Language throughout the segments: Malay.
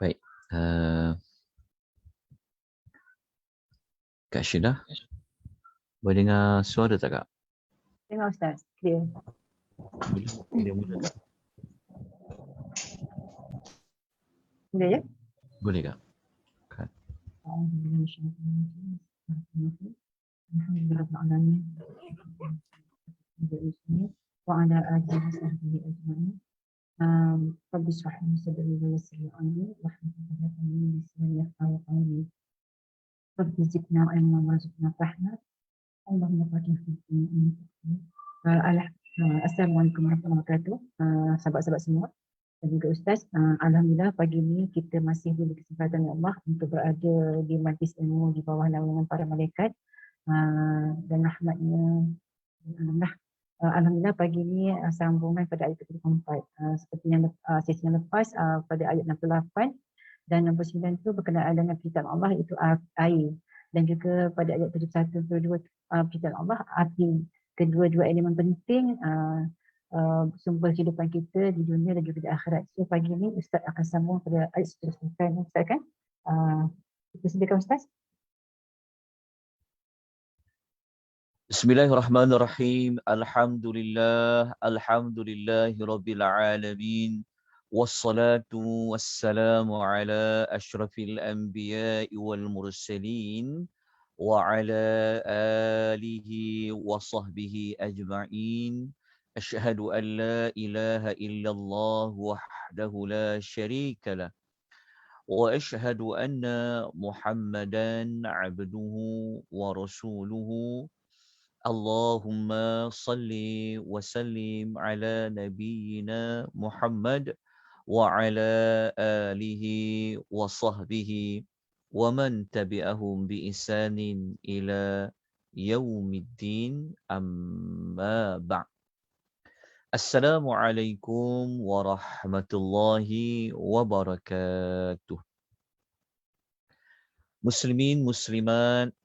Baik. Kak Syedah, boleh dengar suara tak Kak? Dengar Ustaz, clear. Boleh mula Kak? Boleh ya? Boleh Kak? وعلى آله وصحبه أجمعين. رب اشرح لي صدري ويسر لي أمري واحلل عقدة من لساني يفقهوا قولي. رب زدنا علما وارزقنا رحمة. اللهم بارك في الدين. Assalamualaikum warahmatullahi wabarakatuh. Sahabat-sahabat semua dan juga Ustaz. Alhamdulillah pagi ini kita masih diberi kesempatan ya Allah untuk berada di majlis ilmu di bawah naungan para malaikat dan rahmatnya. Alhamdulillah pagi ini sambungan pada ayat 34 seperti yang sesi yang lepas pada ayat 68 dan 69 itu berkenaan dengan perintah Allah itu air, dan juga pada ayat 71 72 perintah Allah api. Kedua-dua elemen penting sumber kehidupan kita di dunia dan juga di akhirat. So pagi ini Ustaz akan sambung pada ayat seterusnya. Ustaz kan? Kita sediakan Ustaz. Bismillahirrahmanirrahim. Alhamdulillahirabbil alamin. Wassalatu wassalamu ala asyrafil anbiya'i wal mursalin wa ala alihi wa sahbihi ajma'in. Asyhadu an la ilaha illallah wahdahu la syarika lah. Wa asyhadu anna Muhammadan abduhu wa rasuluhu. Allahumma salli wa sallim ala nabiyyina Muhammad wa ala alihi wa sahbihi wa man tabi'ahum bi ihsanin ila yaumiddin, amma ba'd. Assalamualaikum warahmatullahi wabarakatuh. Muslimin, muslimat,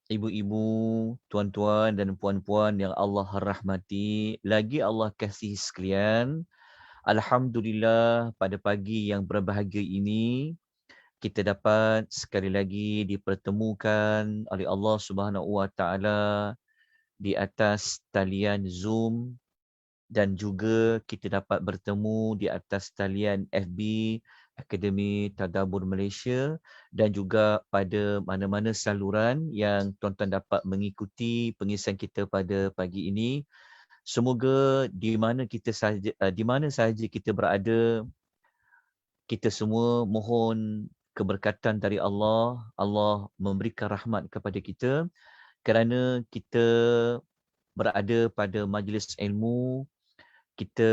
ibu-ibu, tuan-tuan dan puan-puan yang Allah rahmati, lagi Allah kasihi sekalian. Alhamdulillah pada pagi yang berbahagia ini kita dapat sekali lagi dipertemukan oleh Allah Subhanahu Wa Taala di atas talian Zoom, dan juga kita dapat bertemu di atas talian FB Akademi Tadabbur Malaysia, dan juga pada mana-mana saluran yang tuan-tuan dapat mengikuti pengisahan kita pada pagi ini. Semoga di mana sahaja kita berada, kita semua mohon keberkatan dari Allah. Allah memberikan rahmat kepada kita kerana kita berada pada majlis ilmu, kita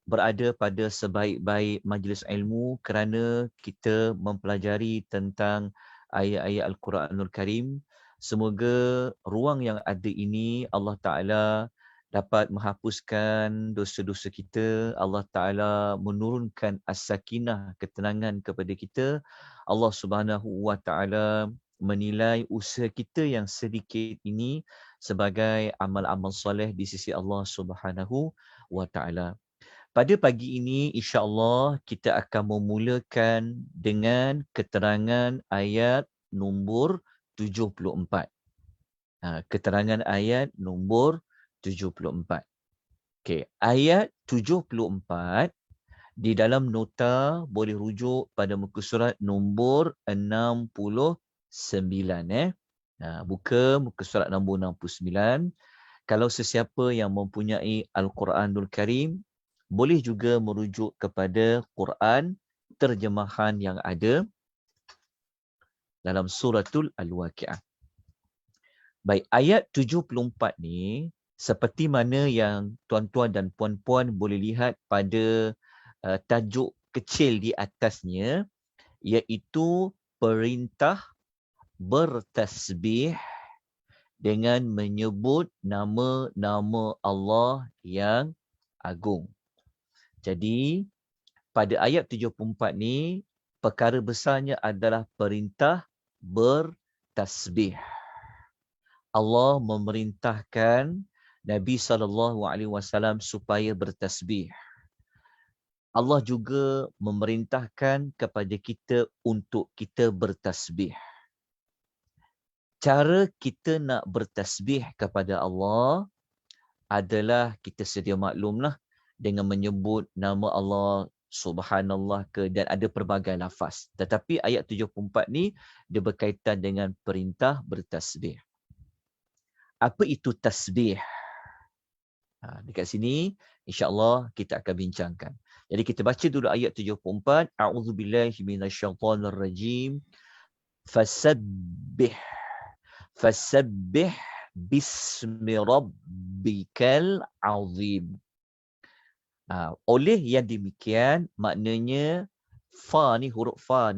berada pada sebaik-baik majlis ilmu kerana kita mempelajari tentang ayat-ayat Al-Quranul Karim. Semoga ruang yang ada ini Allah Ta'ala dapat menghapuskan dosa-dosa kita. Allah Ta'ala menurunkan as-sakinah, ketenangan kepada kita. Allah Subhanahu Wa Ta'ala menilai usaha kita yang sedikit ini sebagai amal-amal soleh di sisi Allah Subhanahu Wa Ta'ala. Pada pagi ini, insya-Allah kita akan memulakan dengan keterangan ayat nombor 74. Keterangan ayat nombor 74. Okey, ayat 74 di dalam nota boleh rujuk pada muka surat nombor 69. Buka muka surat nombor 69. Kalau sesiapa yang mempunyai Al-Quranul Karim, boleh juga merujuk kepada Quran terjemahan yang ada dalam suratul Al-Waqi'ah. Baik, ayat 74 ni seperti mana yang tuan-tuan dan puan-puan boleh lihat pada tajuk kecil di atasnya, iaitu perintah bertasbih dengan menyebut nama-nama Allah yang agung. Jadi, pada ayat 74 ni, perkara besarnya adalah perintah bertasbih. Allah memerintahkan Nabi SAW supaya bertasbih. Allah juga memerintahkan kepada kita untuk kita bertasbih. Cara kita nak bertasbih kepada Allah adalah kita sedia maklumlah dengan menyebut nama Allah Subhanallah dan ada pelbagai lafaz. Tetapi ayat 74 ni dia berkaitan dengan perintah bertasbih. Apa itu tasbih? Dekat sini insya-Allah kita akan bincangkan. Jadi kita baca dulu ayat 74. A'udzubillahi minasyaitonirrajim. Fasabbih. Fasabbih bismi rabbikal azim. Oleh yang demikian, maknanya huruf fa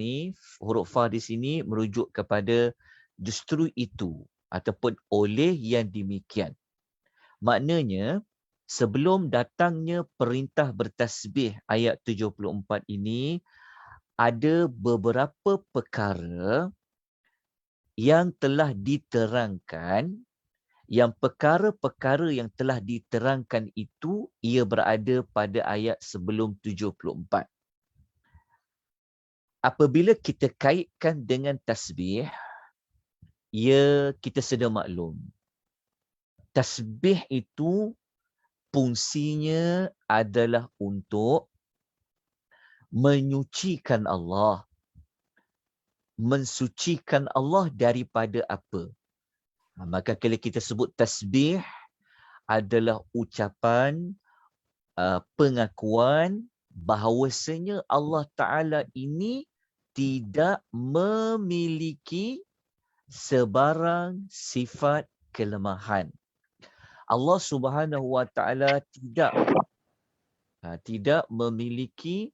di sini merujuk kepada justru itu ataupun oleh yang demikian. Maknanya sebelum datangnya perintah bertasbih ayat 74 ini, ada beberapa perkara yang telah diterangkan, yang perkara-perkara yang telah diterangkan itu ia berada pada ayat sebelum 74. Apabila kita kaitkan dengan tasbih, kita sedia maklum. Tasbih itu fungsinya adalah untuk menyucikan Allah. Mensucikan Allah daripada apa? Maka kalau kita sebut tasbih adalah ucapan pengakuan bahawasanya Allah Ta'ala ini tidak memiliki sebarang sifat kelemahan. Allah Subhanahu Wa Ta'ala tidak memiliki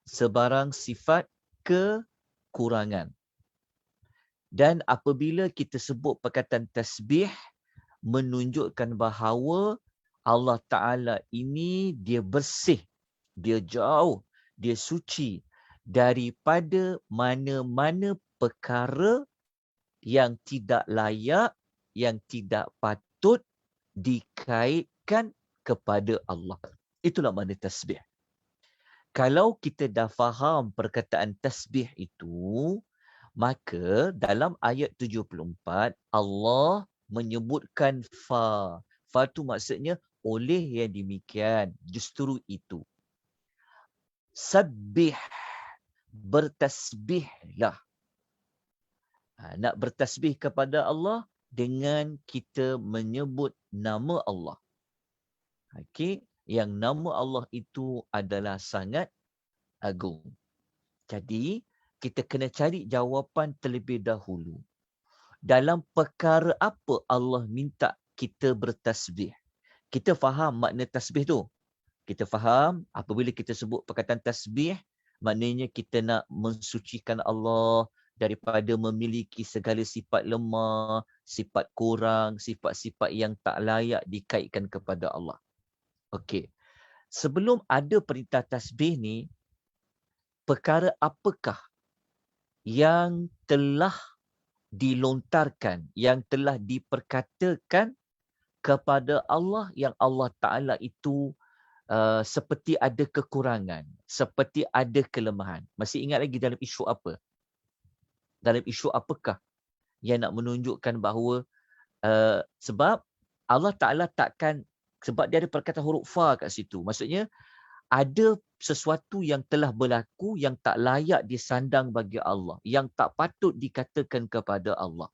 sebarang sifat kekurangan. Dan apabila kita sebut perkataan tasbih, menunjukkan bahawa Allah Ta'ala ini dia bersih, dia jauh, dia suci daripada mana-mana perkara yang tidak layak, yang tidak patut dikaitkan kepada Allah. Itulah makna tasbih. Kalau kita dah faham perkataan tasbih itu, maka dalam ayat 74, Allah menyebutkan fa. Fa tu maksudnya oleh yang demikian, justru itu. Sabbih, bertasbihlah. Nak bertasbih kepada Allah dengan kita menyebut nama Allah. Okey, yang nama Allah itu adalah sangat agung. Jadi, kita kena cari jawapan terlebih dahulu. Dalam perkara apa Allah minta kita bertasbih? Kita faham makna tasbih tu. Kita faham apabila kita sebut perkataan tasbih, maknanya kita nak mensucikan Allah daripada memiliki segala sifat lemah, sifat kurang, sifat-sifat yang tak layak dikaitkan kepada Allah. Okey. Sebelum ada perintah tasbih ni, perkara apakah yang telah dilontarkan, yang telah diperkatakan kepada Allah yang Allah Ta'ala itu seperti ada kekurangan, seperti ada kelemahan. Masih ingat lagi dalam isu apa? Dalam isu apakah yang nak menunjukkan bahawa sebab Allah Ta'ala takkan, sebab dia ada perkataan huruf fa kat situ. Maksudnya ada sesuatu yang telah berlaku yang tak layak disandang bagi Allah, yang tak patut dikatakan kepada Allah.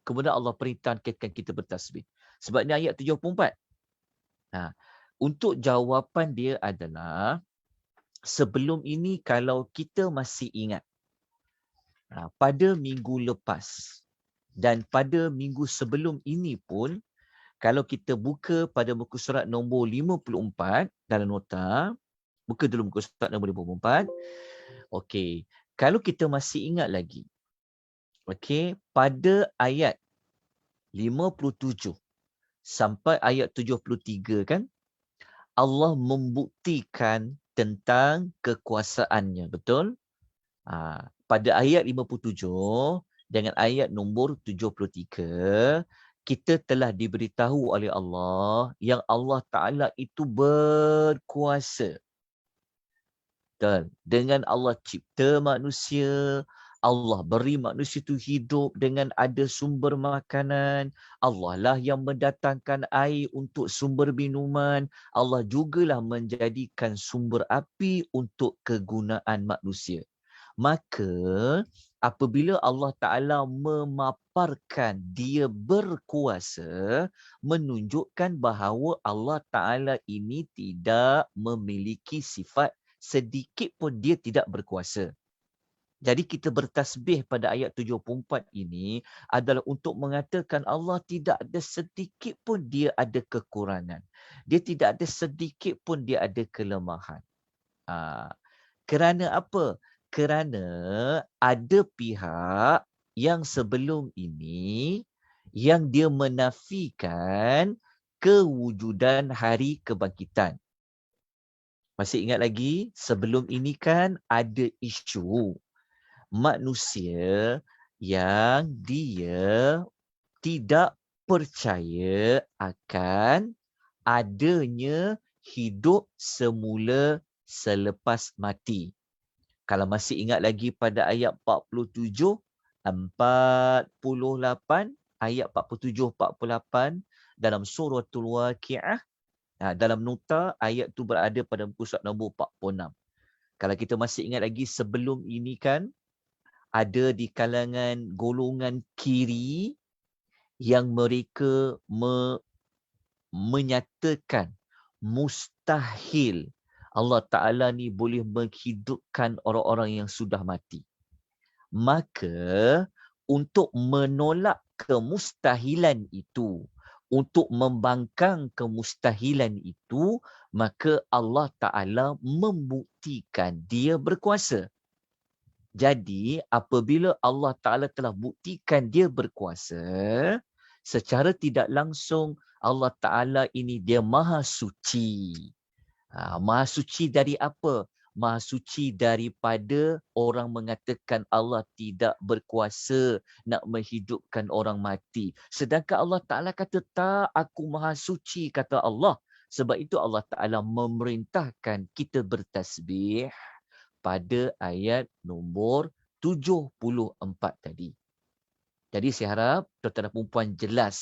Kemudian Allah perintahkan kita bertasbih. Sebab ni ayat 74. Untuk jawapan dia adalah, sebelum ini kalau kita masih ingat, pada minggu lepas dan pada minggu sebelum ini pun, kalau kita buka pada muka surat nombor 54 dalam nota, buka dulu muka surat nombor 54. Okey, kalau kita masih ingat lagi, okey, pada ayat 57 sampai ayat 73 kan, Allah membuktikan tentang kekuasaannya, betul? Pada ayat 57 dengan ayat nombor 73, kita telah diberitahu oleh Allah yang Allah Ta'ala itu berkuasa Dan dengan Allah cipta manusia, Allah beri manusia itu hidup dengan ada sumber makanan. Allah lah yang mendatangkan air untuk sumber minuman. Allah jugalah menjadikan sumber api untuk kegunaan manusia. Maka apabila Allah Ta'ala memaparkan dia berkuasa, menunjukkan bahawa Allah Ta'ala ini tidak memiliki sifat sedikit pun dia tidak berkuasa. Jadi kita bertasbih pada ayat 74 ini adalah untuk mengatakan Allah tidak ada sedikit pun dia ada kekurangan. Dia tidak ada sedikit pun dia ada kelemahan. Kerana apa? Kerana ada pihak yang sebelum ini yang dia menafikan kewujudan hari kebangkitan. Masih ingat lagi, sebelum ini kan ada isu manusia yang dia tidak percaya akan adanya hidup semula selepas mati. Kalau masih ingat lagi pada ayat 47, 48, ayat 47, 48 dalam suratul Waqiah, dalam nota ayat tu berada pada muka surat nombor 46. Kalau kita masih ingat lagi sebelum ini kan ada di kalangan golongan kiri yang mereka menyatakan mustahil Allah Ta'ala ni boleh menghidupkan orang-orang yang sudah mati. Maka untuk menolak kemustahilan itu, untuk membangkang kemustahilan itu, maka Allah Ta'ala membuktikan dia berkuasa. Jadi apabila Allah Ta'ala telah buktikan dia berkuasa, secara tidak langsung Allah Ta'ala ini dia maha suci. Maha suci dari apa? Maha suci daripada orang mengatakan Allah tidak berkuasa nak menghidupkan orang mati. Sedangkan Allah Ta'ala kata, tak, aku maha suci, kata Allah. Sebab itu Allah Ta'ala memerintahkan kita bertasbih pada ayat nombor 74 tadi. Jadi saya harap tuan-tuan dan puan jelas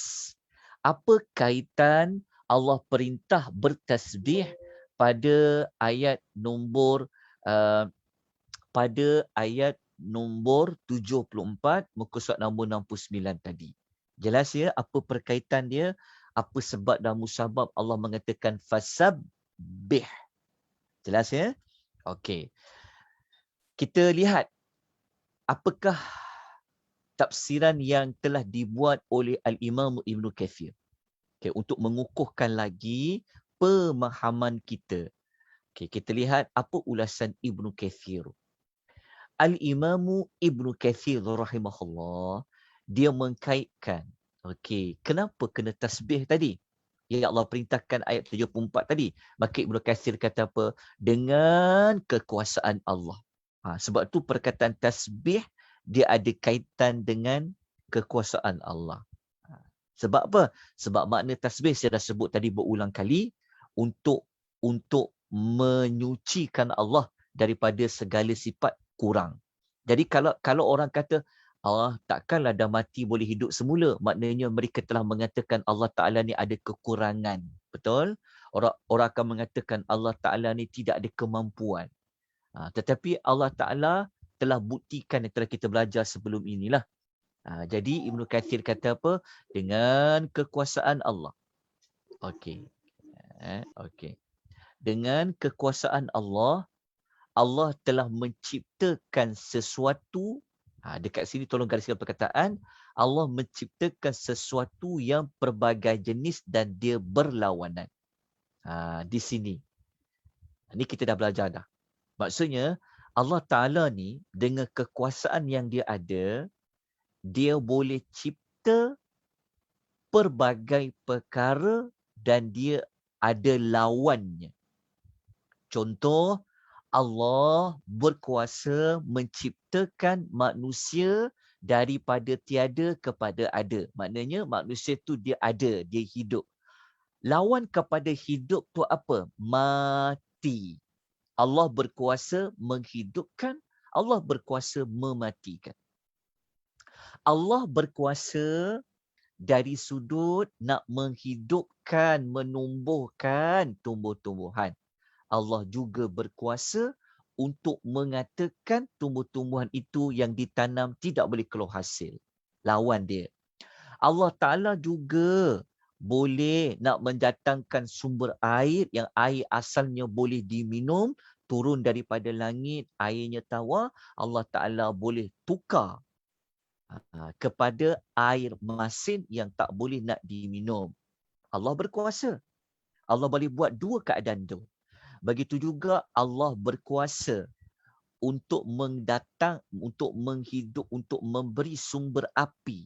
apa kaitan Allah perintah bertasbih pada ayat nombor pada ayat nombor 74 muka surat nombor 69 tadi. Jelas ya apa perkaitan dia, apa sebab dan musabab Allah mengatakan fasabbih. Jelas ya? Okey. Kita lihat apakah tafsiran yang telah dibuat oleh Al-Imam Ibn Kathir. Okay, untuk mengukuhkan lagi pemahaman kita. Okay, kita lihat apa ulasan Ibn Kathir. Al-Imam Ibn Kathir rahimahullah, dia mengkaitkan, okay, kenapa kena tasbih tadi? Ya Allah perintahkan ayat 74 tadi. Maka Ibn Kathir kata apa? Dengan kekuasaan Allah. Sebab tu perkataan tasbih dia ada kaitan dengan kekuasaan Allah. Sebab apa? Sebab makna tasbih saya dah sebut tadi berulang kali untuk menyucikan Allah daripada segala sifat kurang. Jadi kalau orang kata Allah takkanlah dah mati boleh hidup semula, maknanya mereka telah mengatakan Allah Ta'ala ni ada kekurangan. Betul? Orang akan mengatakan Allah Ta'ala ni tidak ada kemampuan. Tetapi Allah Ta'ala telah buktikan yang telah kita belajar sebelum inilah. Jadi Ibn Kathir kata apa? Dengan kekuasaan Allah. Okey. Okey. Dengan kekuasaan Allah, Allah telah menciptakan sesuatu. Dekat sini tolong gariskan perkataan. Allah menciptakan sesuatu yang pelbagai jenis dan dia berlawanan. Di sini. Ini kita dah belajar dah. Maksudnya Allah Ta'ala ni dengan kekuasaan yang dia ada, dia boleh cipta pelbagai perkara dan dia ada lawannya. Contoh, Allah berkuasa menciptakan manusia daripada tiada kepada ada. Maknanya manusia tu dia ada, dia hidup. Lawan kepada hidup tu apa? Mati. Allah berkuasa menghidupkan, Allah berkuasa mematikan. Allah berkuasa dari sudut nak menghidupkan, menumbuhkan tumbuh-tumbuhan. Allah juga berkuasa untuk mengatakan tumbuh-tumbuhan itu yang ditanam tidak boleh keluar hasil. Lawan dia. Allah Ta'ala juga boleh nak mendatangkan sumber air yang air asalnya boleh diminum, turun daripada langit, airnya tawar, Allah Ta'ala boleh tukar kepada air masin yang tak boleh nak diminum. Allah berkuasa. Allah boleh buat dua keadaan tu. Begitu juga Allah berkuasa untuk untuk menghidup, untuk memberi sumber api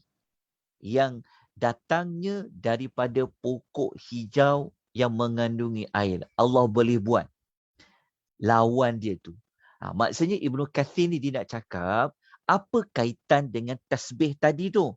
yang datangnya daripada pokok hijau yang mengandungi air. Allah boleh buat. Lawan dia tu. Maksudnya Ibnu Kathir ni dia nak cakap, apa kaitan dengan tasbih tadi tu?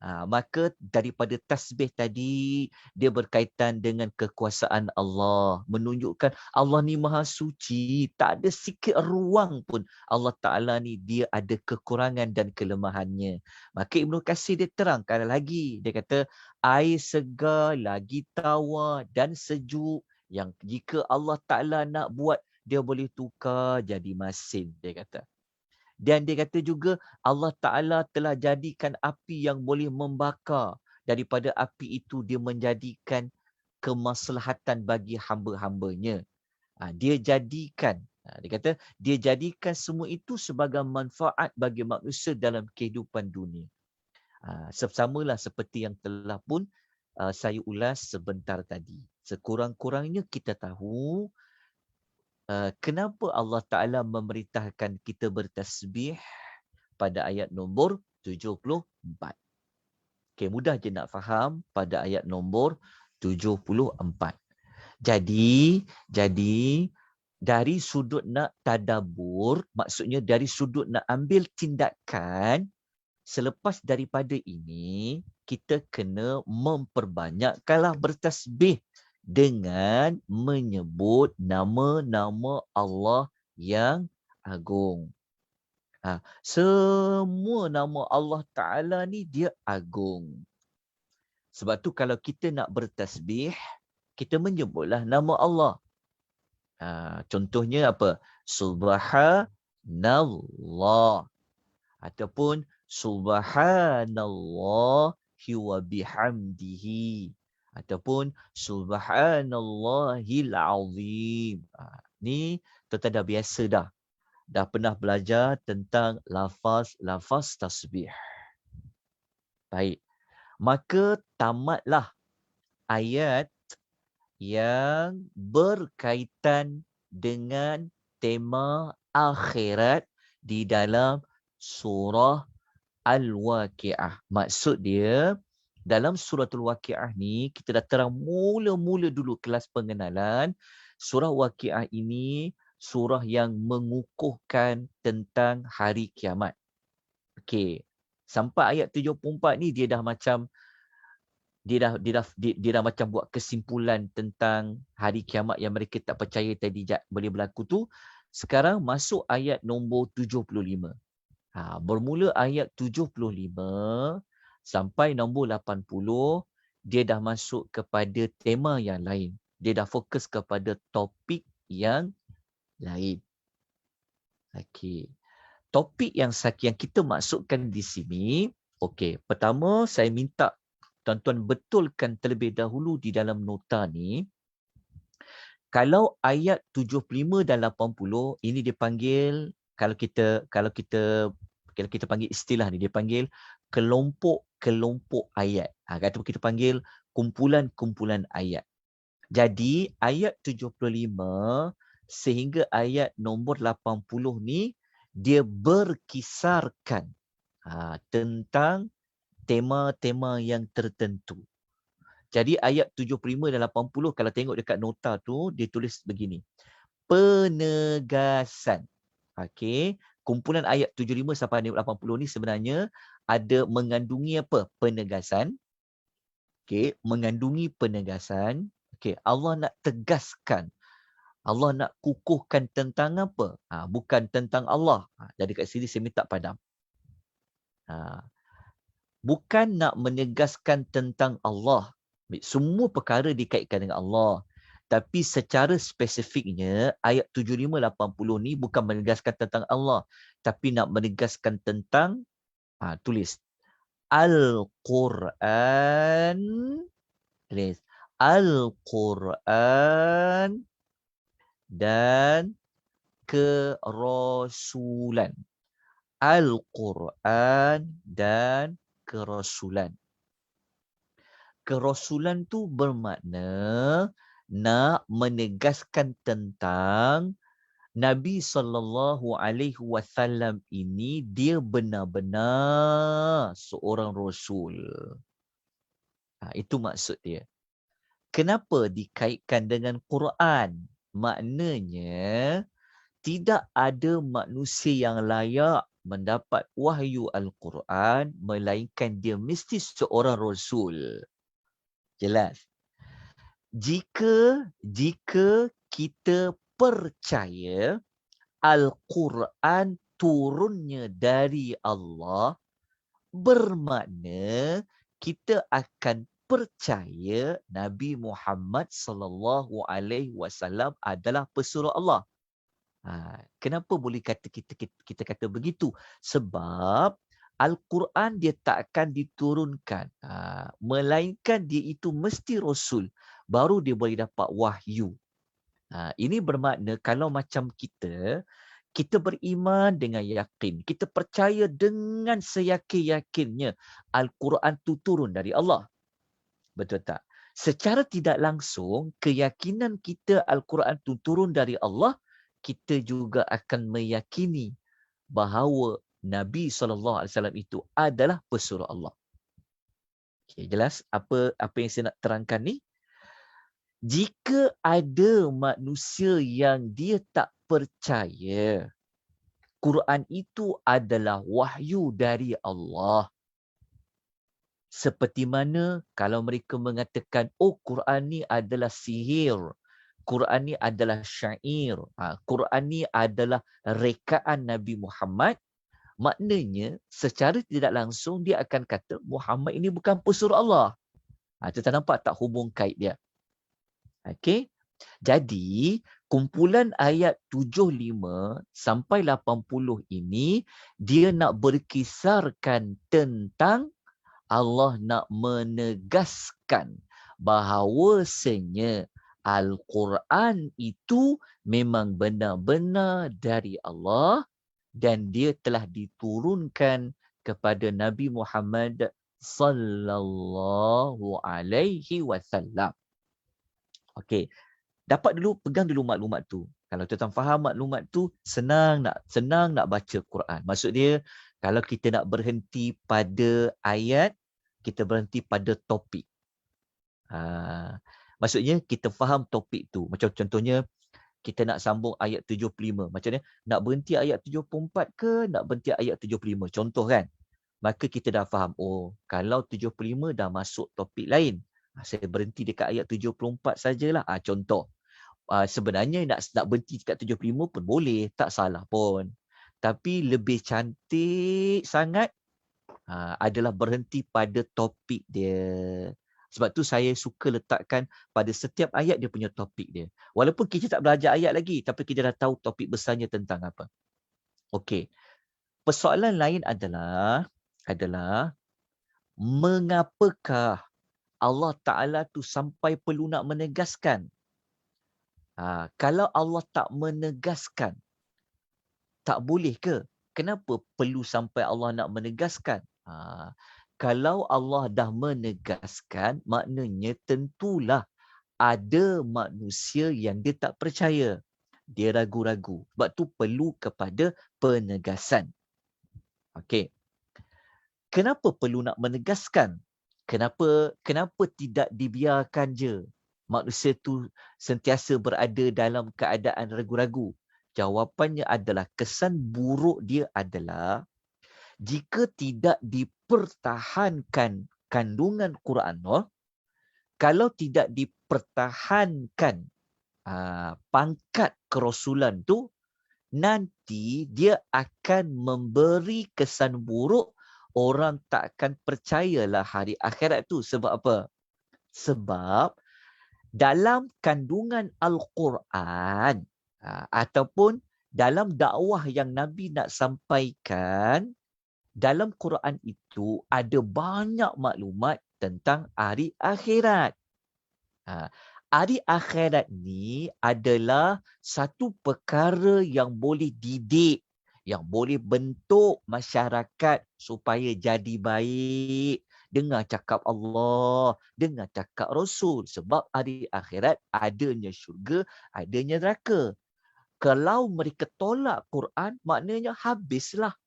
Maka daripada tasbih tadi, dia berkaitan dengan kekuasaan Allah. Menunjukkan Allah ni maha suci. Tak ada sikit ruang pun Allah Ta'ala ni dia ada kekurangan dan kelemahannya. Maka Ibnu Katsir dia terangkan lagi. Dia kata, air segar lagi tawar dan sejuk yang jika Allah Ta'ala nak buat, dia boleh tukar jadi masin, dia kata. Dan dia kata juga Allah Ta'ala telah jadikan api yang boleh membakar. Daripada api itu dia menjadikan kemaslahatan bagi hamba-hambanya. Dia jadikan, dia kata dia jadikan semua itu sebagai manfaat bagi manusia dalam kehidupan dunia. Samalah seperti yang telah pun saya ulas sebentar tadi. Sekurang-kurangnya kita tahu kenapa Allah Ta'ala memerintahkan kita bertasbih pada ayat nombor 74. Okey, mudah je nak faham pada ayat nombor 74. Jadi dari sudut nak tadabbur, maksudnya dari sudut nak ambil tindakan, selepas daripada ini, kita kena memperbanyakkanlah bertasbih dengan menyebut nama-nama Allah yang agung. Semua nama Allah Ta'ala ni dia agung. Sebab tu kalau kita nak bertasbih, kita menyebutlah nama Allah. Contohnya apa? Subhanallah. Ataupun Subhanallahi wa bihamdihi. Ataupun Subhanallahil azim. Ni tuan-tuan dah biasa dah. Dah pernah belajar tentang lafaz tasbih. Baik. Maka tamatlah ayat yang berkaitan dengan tema akhirat di dalam surah Al-Waqi'ah. Maksud dia, dalam suratul Waqi'ah ni, kita dah terang mula-mula dulu kelas pengenalan. Surah Waqi'ah ini surah yang mengukuhkan tentang hari kiamat. Okey. Sampai ayat 74 ni dia dah macam dia dah macam buat kesimpulan tentang hari kiamat yang mereka tak percaya tadi boleh berlaku tu. Sekarang masuk ayat nombor 75. Bermula ayat 75 sampai nombor 80, dia dah masuk kepada tema yang lain. Dia dah fokus kepada topik yang lain. Okey. Topik yang kita masukkan di sini, okey, pertama saya minta tuan-tuan betulkan terlebih dahulu di dalam nota ni. Kalau ayat 75 dan 80 ini dipanggil, kalau kita panggil istilah ni, dia panggil kelompok-kelompok ayat. Kata kita panggil kumpulan-kumpulan ayat. Jadi ayat 75 sehingga ayat nombor 80 ni dia berkisarkan tentang tema-tema yang tertentu. Jadi ayat 75 dan 80 kalau tengok dekat nota tu dia tulis begini. Penegasan. Okey, kumpulan ayat 75 sampai 80 ni sebenarnya ada mengandungi apa? Penegasan. Okey, mengandungi penegasan. Okey, Allah nak tegaskan Allah nak kukuhkan tentang apa? Bukan tentang Allah. Jadi kat sini saya minta padam. Bukan nak menegaskan tentang Allah. Semua perkara dikaitkan dengan Allah. Tapi secara spesifiknya, ayat 75-80 ni bukan menegaskan tentang Allah. Tapi nak menegaskan tentang, tulis, Al-Quran. Tulis, Al-Quran dan kerasulan. Al-Quran dan kerasulan. Kerasulan tu bermakna nak menegaskan tentang Nabi SAW ini dia benar-benar seorang Rasul. Itu maksud dia. Kenapa dikaitkan dengan Quran? Maknanya tidak ada manusia yang layak mendapat wahyu Al-Quran melainkan dia mesti seorang Rasul. Jelas? Jika kita percaya Al-Quran turunnya dari Allah, bermakna kita akan percaya Nabi Muhammad sallallahu alaihi wasallam adalah pesuruh Allah. Kenapa boleh kita kata begitu? Sebab Al-Quran dia tak akan diturunkan. Melainkan dia itu mesti Rasul. Baru dia boleh dapat wahyu. Ini bermakna kalau macam kita beriman dengan yakin. Kita percaya dengan seyakin-yakinnya Al-Quran itu turun dari Allah. Betul tak? Secara tidak langsung, keyakinan kita Al-Quran itu turun dari Allah, kita juga akan meyakini bahawa Nabi SAW itu adalah pesuruh Allah. Okay, jelas apa yang saya nak terangkan ni? Jika ada manusia yang dia tak percaya Quran itu adalah wahyu dari Allah, seperti mana kalau mereka mengatakan, Quran ni adalah sihir, Quran ni adalah syair, Quran ni adalah rekaan Nabi Muhammad, maknanya secara tidak langsung dia akan kata Muhammad ini bukan pesuruh Allah. Kita nampak tak hubung kait dia? Okey. Jadi, kumpulan ayat 75 sampai 80 ini dia nak berkisarkan tentang Allah nak menegaskan bahawasanya Al-Quran itu memang benar-benar dari Allah dan dia telah diturunkan kepada Nabi Muhammad sallallahu alaihi wasallam. Okey. Pegang dulu maklumat tu. Kalau tuan faham maklumat tu, senang nak baca Quran. Maksud dia, kalau kita nak berhenti pada ayat, kita berhenti pada topik. Maksudnya, kita faham topik tu. Macam contohnya, kita nak sambung ayat 75. Macam ni, nak berhenti ayat 74 ke, nak berhenti ayat 75? Contoh kan? Maka kita dah faham, kalau 75 dah masuk topik lain. Saya berhenti dekat ayat 74 sajalah. Contoh. Sebenarnya nak berhenti dekat 75 pun boleh, tak salah pun. Tapi lebih cantik sangat adalah berhenti pada topik dia. Sebab tu saya suka letakkan pada setiap ayat dia punya topik dia. Walaupun kita tak belajar ayat lagi, tapi kita dah tahu topik besarnya tentang apa. Okey. Persoalan lain adalah mengapakah Allah Ta'ala tu sampai perlu nak menegaskan? Kalau Allah tak menegaskan, tak boleh ke? Kenapa perlu sampai Allah nak menegaskan? Kalau Allah dah menegaskan, maknanya tentulah ada manusia yang dia tak percaya. Dia ragu-ragu. Sebab tu perlu kepada penegasan. Okey. Kenapa perlu nak menegaskan? Kenapa tidak dibiarkan je manusia tu sentiasa berada dalam keadaan ragu-ragu? Jawapannya adalah kesan buruk dia adalah jika tidak dipertahankan kandungan Quran, kalau tidak dipertahankan pangkat kerasulan tu nanti dia akan memberi kesan buruk, orang tak akan percayalah hari akhirat tu. Sebab apa? Sebab dalam kandungan Al-Quran ataupun dalam dakwah yang Nabi nak sampaikan, dalam Quran itu ada banyak maklumat tentang hari akhirat. Hari akhirat ni adalah satu perkara yang boleh didik, yang boleh bentuk masyarakat supaya jadi baik. Dengar cakap Allah, dengar cakap Rasul. Sebab hari akhirat adanya syurga, adanya neraka. Kalau mereka tolak Quran, maknanya habislah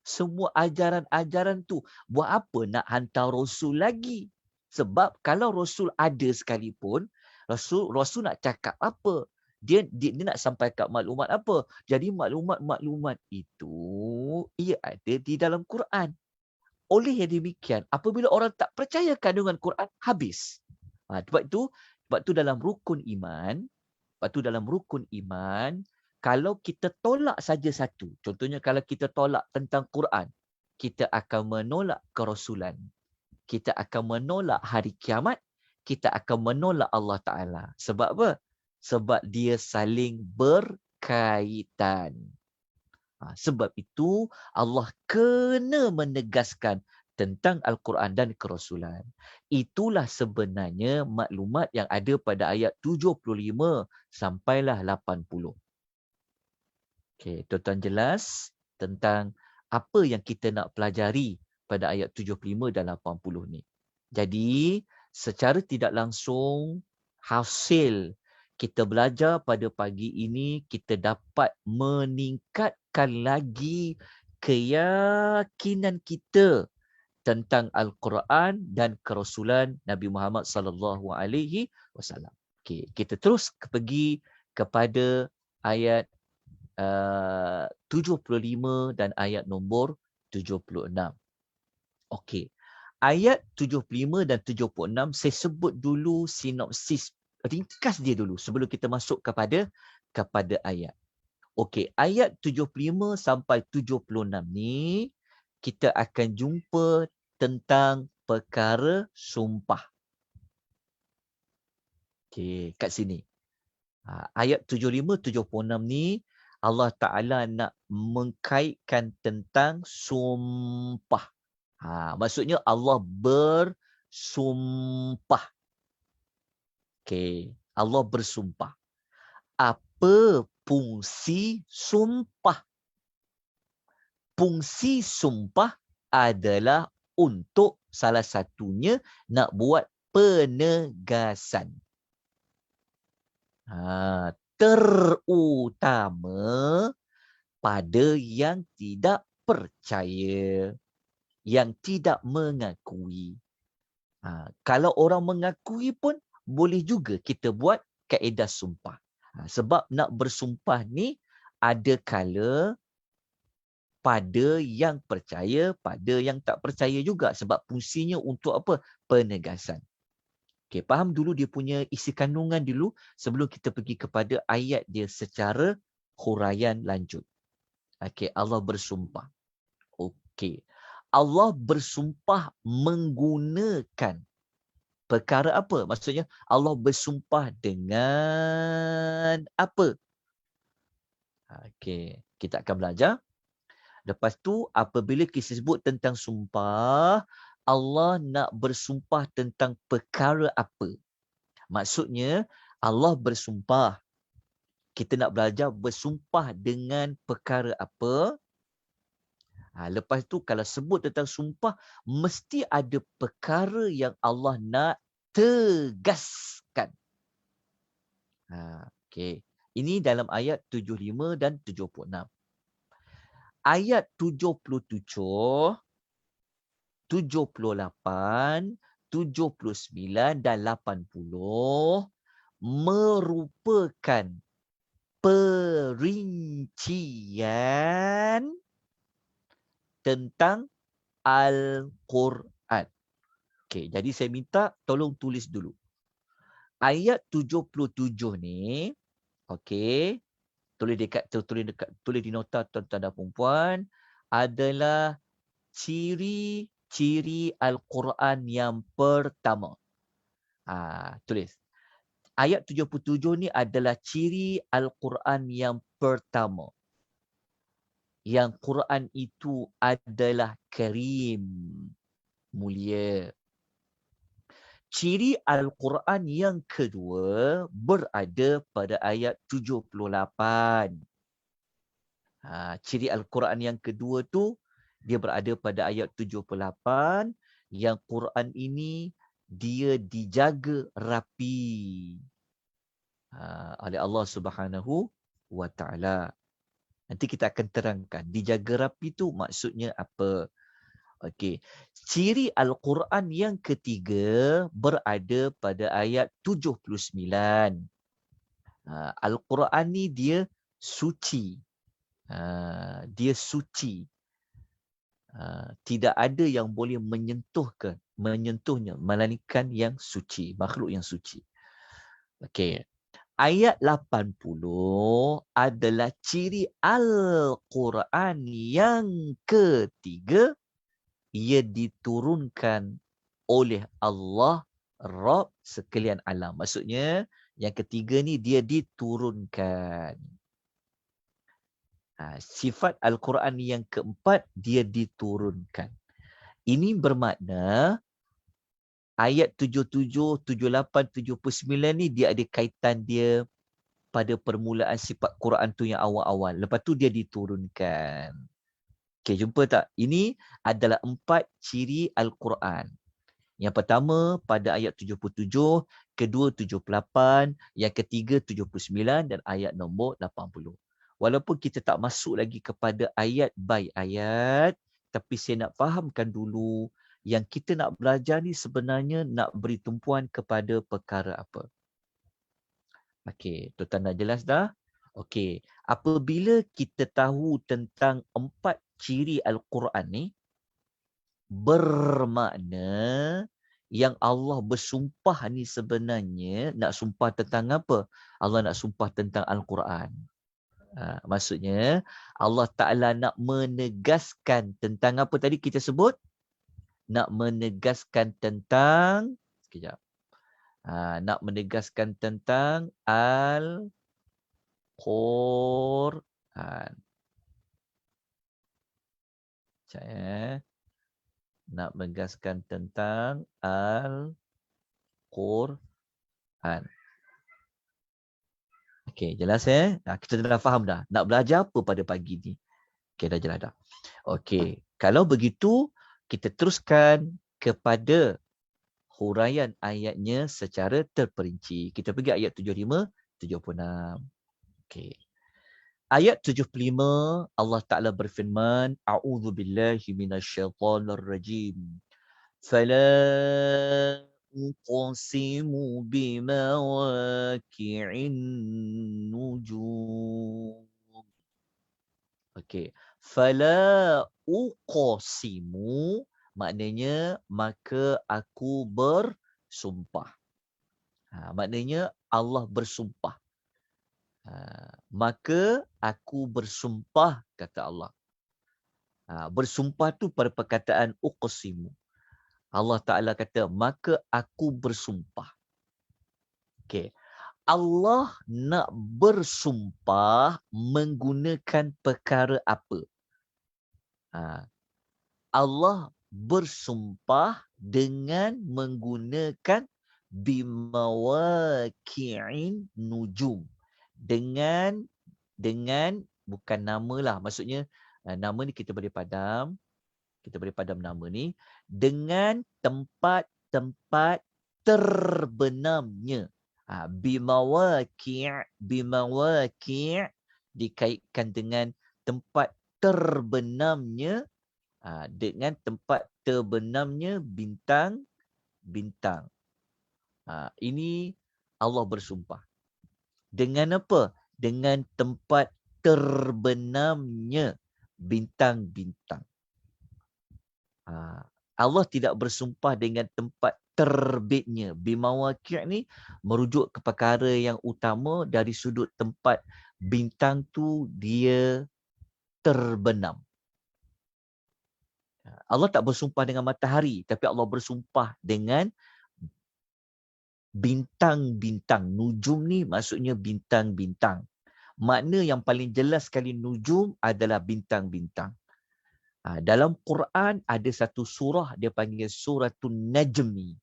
semua ajaran-ajaran tu. Buat apa nak hantar Rasul lagi? Sebab kalau Rasul ada sekalipun, Rasul nak cakap apa? Dia nak sampaikan maklumat apa? Jadi maklumat-maklumat itu ia ada di dalam Quran. Oleh yang demikian, apabila orang tak percaya kandungan Quran, habis. Sebab tu dalam rukun iman, kalau kita tolak saja satu, contohnya kalau kita tolak tentang Quran, kita akan menolak kerasulan. Kita akan menolak hari kiamat. Kita akan menolak Allah Ta'ala. Sebab apa? Sebab dia saling berkaitan. Sebab itu Allah kena menegaskan tentang Al-Quran dan kerasulan. Itulah sebenarnya maklumat yang ada pada ayat 75 sampailah 80. Okey, tuan-tuan jelas tentang apa yang kita nak pelajari pada ayat 75 dan 80 ni. Jadi, secara tidak langsung, hasil kita belajar pada pagi ini, kita dapat meningkatkan lagi keyakinan kita tentang Al-Quran dan kerasulan Nabi Muhammad sallallahu alaihi wasallam. Okey, kita terus pergi kepada ayat 75 dan ayat nombor 76. Okey. Ayat 75 dan 76 saya sebut dulu sinopsis ringkas dia dulu sebelum kita masuk kepada ayat. Okey, ayat 75 sampai 76 ni kita akan jumpa tentang perkara sumpah. Okey, kat sini. Ayat 75-76 ni Allah Ta'ala nak mengkaitkan tentang sumpah. Maksudnya Allah bersumpah. Okey, Allah bersumpah. Apa fungsi sumpah? Fungsi sumpah adalah untuk salah satunya nak buat penegasan. Terutama pada yang tidak percaya, yang tidak mengakui. Kalau orang mengakui pun boleh juga kita buat kaedah sumpah. Sebab nak bersumpah ni ada kala pada yang percaya, pada yang tak percaya juga. Sebab fungsinya untuk apa? Penegasan. Okay, faham dulu dia punya isi kandungan dulu sebelum kita pergi kepada ayat dia secara huraian lanjut. Okay, Allah bersumpah. Okay. Allah bersumpah menggunakan perkara apa? Maksudnya Allah bersumpah dengan apa? Okay, kita akan belajar. Lepas tu apabila kita sebut tentang sumpah, Allah nak bersumpah tentang perkara apa? Maksudnya Allah bersumpah. Kita nak belajar bersumpah dengan perkara apa? Lepas tu kalau sebut tentang sumpah, mesti ada perkara yang Allah nak tegaskan. Okay. Ini dalam ayat 75 dan 76. Ayat 77, 78, 79 dan 80 merupakan perincian tentang Al-Quran. Okey, jadi saya minta tolong tulis dulu. Ayat 77 ni, okey, tulis di nota tuan-tuan dan puan-puan, adalah ciri-ciri Al-Quran yang pertama. Tulis. Ayat 77 ni adalah ciri Al-Quran yang pertama. Yang Quran itu adalah karim, mulia. Ciri Al-Quran yang kedua berada pada ayat 78. Ciri Al-Quran yang kedua tu dia berada pada ayat 78. Yang Quran ini dia dijaga rapi oleh Allah Subhanahu wa Ta'ala. Nanti kita akan terangkan dijaga rapi tu maksudnya apa. Okey. Ciri Al-Quran yang ketiga berada pada ayat 79. Al-Quran ni dia suci. Dia suci. Tidak ada yang boleh menyentuhnya melainkan yang suci, makhluk yang suci. Okey. Ayat 80 adalah ciri Al-Quran yang ketiga. Ia diturunkan oleh Allah Rabb sekalian alam. Maksudnya yang ketiga ni dia diturunkan. Sifat Al-Quran yang keempat dia diturunkan. Ini bermakna ayat 77, 78, 79 ni dia ada kaitan dia pada permulaan sifat Quran tu yang awal-awal. Lepas tu dia diturunkan. Okey, jumpa tak? Ini adalah 4 ciri Al-Quran. Yang pertama pada ayat 77, kedua 78, yang ketiga 79 dan ayat nombor 80. Walaupun kita tak masuk lagi kepada ayat by ayat, tapi saya nak fahamkan dulu yang kita nak belajar ni sebenarnya nak beri tumpuan kepada perkara apa. Okey, tuan-tuan dah jelas dah? Okey, apabila kita tahu tentang 4 ciri Al-Quran ni, bermakna yang Allah bersumpah ni sebenarnya nak sumpah tentang apa? Allah nak sumpah tentang Al-Quran. Maksudnya Allah Ta'ala nak menegaskan tentang apa tadi kita sebut? Nak menegaskan tentang, sekejap. Nak menegaskan tentang Al-Quran. Nak menegaskan tentang Al-Quran. Okey, jelas kita dah faham dah. Nak belajar apa pada pagi ni? Okey, dah jelas dah. Okey, kalau begitu kita teruskan kepada huraian ayatnya secara terperinci. Kita pergi ayat 75, 76. Okey. Ayat 75 Allah Ta'ala berfirman, A'udzu billahi minasyaitonir rajim. Fala uqsimu bimawaqi'in nujum. Okey. Fala uqsimu maknanya maka aku bersumpah. Maknanya Allah bersumpah. Maka aku bersumpah, kata Allah. Bersumpah tu pada perkataan uqsimu. Allah Ta'ala kata, maka aku bersumpah. Okay. Allah nak bersumpah menggunakan perkara apa? Allah bersumpah dengan menggunakan bimawaqi'in nujum. Dengan bukan nama lah. Maksudnya nama ni kita boleh padam. Kita boleh padam nama ni. Dengan tempat-tempat terbenamnya. Bimawaqi' dikaitkan dengan tempat terbenamnya. Dengan tempat terbenamnya bintang-bintang. Ini Allah bersumpah. Dengan apa? Dengan tempat terbenamnya bintang-bintang. Allah tidak bersumpah dengan tempat terbitnya. Bimawaqi' ni merujuk ke perkara yang utama dari sudut tempat bintang tu dia terbenam. Allah tak bersumpah dengan matahari, tapi Allah bersumpah dengan bintang-bintang. Nujum ni maksudnya bintang-bintang. Makna yang paling jelas sekali nujum adalah bintang-bintang. Dalam Quran ada satu surah dia panggil Suratun Najmi.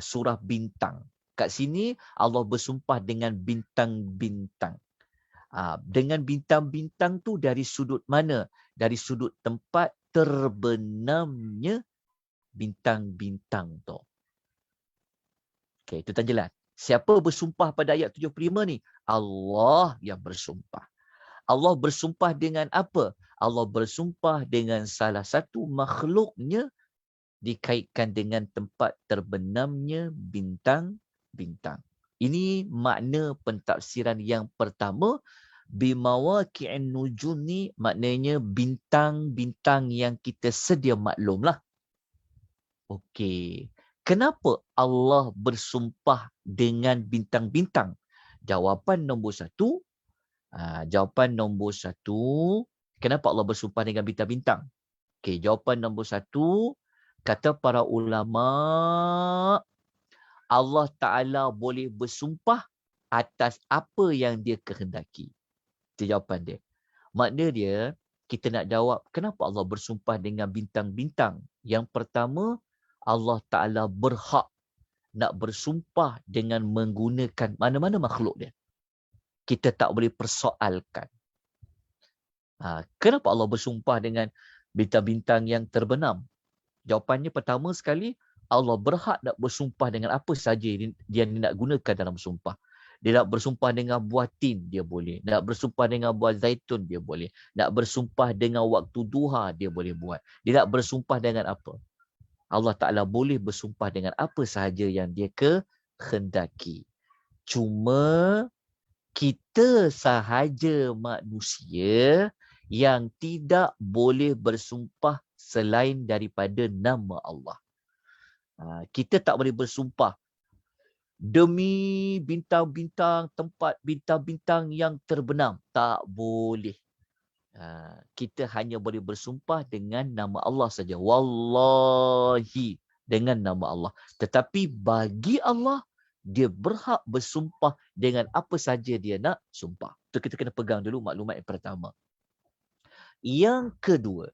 Surah bintang. Kat sini Allah bersumpah dengan bintang-bintang. Dengan bintang-bintang tu dari sudut mana? Dari sudut tempat terbenamnya bintang-bintang tu. Okey, itu tak jelas. Siapa bersumpah pada ayat 75 ni? Allah yang bersumpah. Allah bersumpah dengan apa? Allah bersumpah dengan salah satu makhluknya dikaitkan dengan tempat terbenamnya bintang-bintang. Ini makna pentafsiran yang pertama. Bimawaqi'in nujum ni maknanya bintang-bintang yang kita sedia maklumlah. Okey. Kenapa Allah bersumpah dengan bintang-bintang? Jawapan nombor satu. Jawapan nombor satu. Kenapa Allah bersumpah dengan bintang-bintang? Okey, jawapan nombor satu. Kata para ulama, Allah Ta'ala boleh bersumpah atas apa yang dia kehendaki. Itu jawapan dia. Makna dia, kita nak jawab kenapa Allah bersumpah dengan bintang-bintang. Yang pertama, Allah Ta'ala berhak nak bersumpah dengan menggunakan mana-mana makhluk dia. Kita tak boleh persoalkan. Kenapa Allah bersumpah dengan bintang-bintang yang terbenam? Jawapannya pertama sekali, Allah berhak nak bersumpah dengan apa saja dia nak gunakan dalam sumpah. Dia nak bersumpah dengan buah tin, dia boleh. Nak bersumpah dengan buah zaitun, dia boleh. Nak bersumpah dengan waktu duha, dia boleh buat. Dia nak bersumpah dengan apa? Allah Ta'ala boleh bersumpah dengan apa sahaja yang dia kehendaki. Cuma kita sahaja manusia yang tidak boleh bersumpah selain daripada nama Allah. Kita tak boleh bersumpah demi bintang-bintang, tempat bintang-bintang yang terbenam. Tak boleh. Kita hanya boleh bersumpah dengan nama Allah saja. Wallahi, dengan nama Allah. Tetapi bagi Allah, dia berhak bersumpah dengan apa saja dia nak sumpah. Itu kita kena pegang dulu maklumat yang pertama. Yang kedua,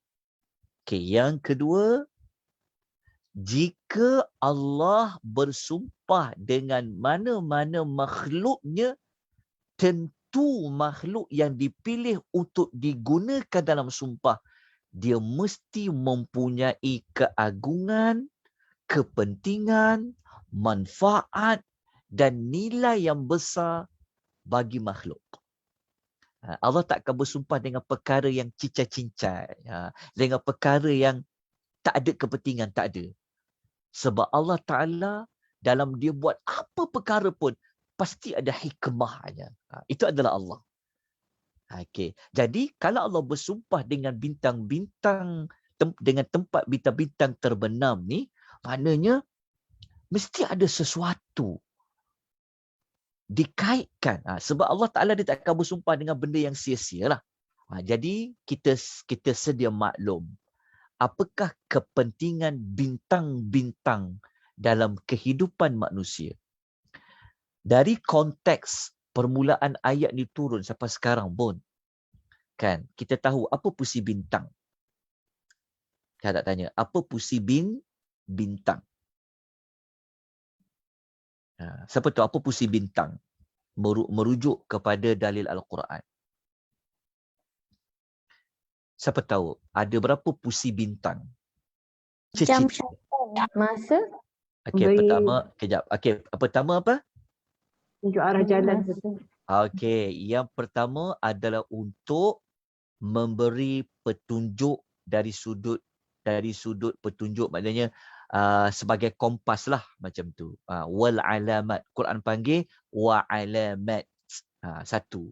jika Allah bersumpah dengan mana-mana makhluknya, tentu makhluk yang dipilih untuk digunakan dalam sumpah, dia mesti mempunyai keagungan, kepentingan, manfaat dan nilai yang besar bagi makhluk. Allah tak akan bersumpah dengan perkara yang cincai-cincai, dengan perkara yang tak ada kepentingan, tak ada. Sebab Allah Ta'ala dalam dia buat apa perkara pun pasti ada hikmahnya. Itu adalah Allah. Okey. Jadi kalau Allah bersumpah dengan bintang-bintang, dengan tempat bintang-bintang terbenam ni, maknanya mesti ada sesuatu dikaitkan. Sebab Allah Ta'ala dia tak akan bersumpah dengan benda yang sia-sia lah. Jadi kita sedia maklum. Apakah kepentingan bintang-bintang dalam kehidupan manusia? Dari konteks permulaan ayat ni turun sampai sekarang pun, kan, kita tahu apa fungsi bintang. Saya tak tanya, apa fungsi bintang? Siapa tahu apa fungsi bintang? Merujuk kepada dalil Al-Quran. Siapa tahu ada berapa fungsi bintang? Jam syaitan, masa. Okey, pertama, kejap. Okey, pertama apa? Tunjuk arah jalan. Okey, yang pertama adalah untuk memberi petunjuk dari sudut petunjuk, maknanya sebagai kompas lah macam tu. Wal alamat. Quran panggil wa alamat. Satu.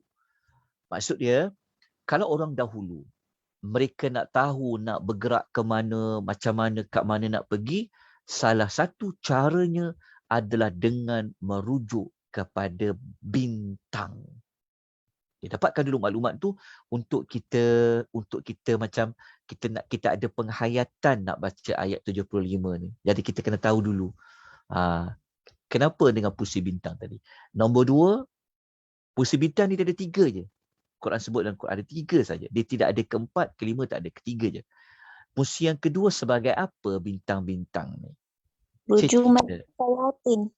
Maksud dia, kalau orang dahulu mereka nak tahu nak bergerak ke mana, macam mana, kat mana nak pergi, Salah satu caranya adalah dengan merujuk kepada bintang. Dapatkan dulu maklumat tu untuk kita macam kita ada penghayatan nak baca ayat 75 ni. Jadi kita kena tahu dulu. Kenapa dengan puisi bintang tadi? Nombor 2, puisi bintang ni dia ada 3 je. Quran sebut dalam Quran ada 3 saja. Dia tidak ada keempat, kelima tak ada, ketiga je. Puisi yang kedua sebagai apa bintang-bintang ni? Rujuman Salatin.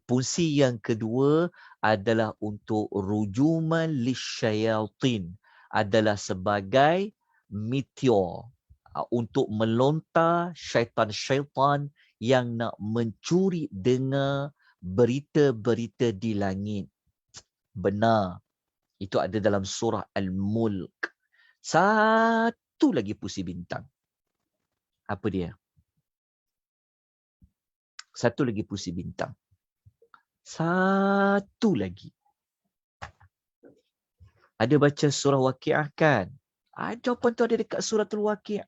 Fungsi yang kedua adalah untuk rujuman lisyayatin, adalah sebagai meteor untuk melontar syaitan-syaitan yang nak mencuri dengar berita-berita di langit. Benar. Itu ada dalam surah Al-Mulk. Satu lagi puisi bintang. Apa dia? Satu lagi puisi bintang. Satu lagi. Ada baca surah Waqiah kan? Jawapan tu ada dekat suratul Waqiah.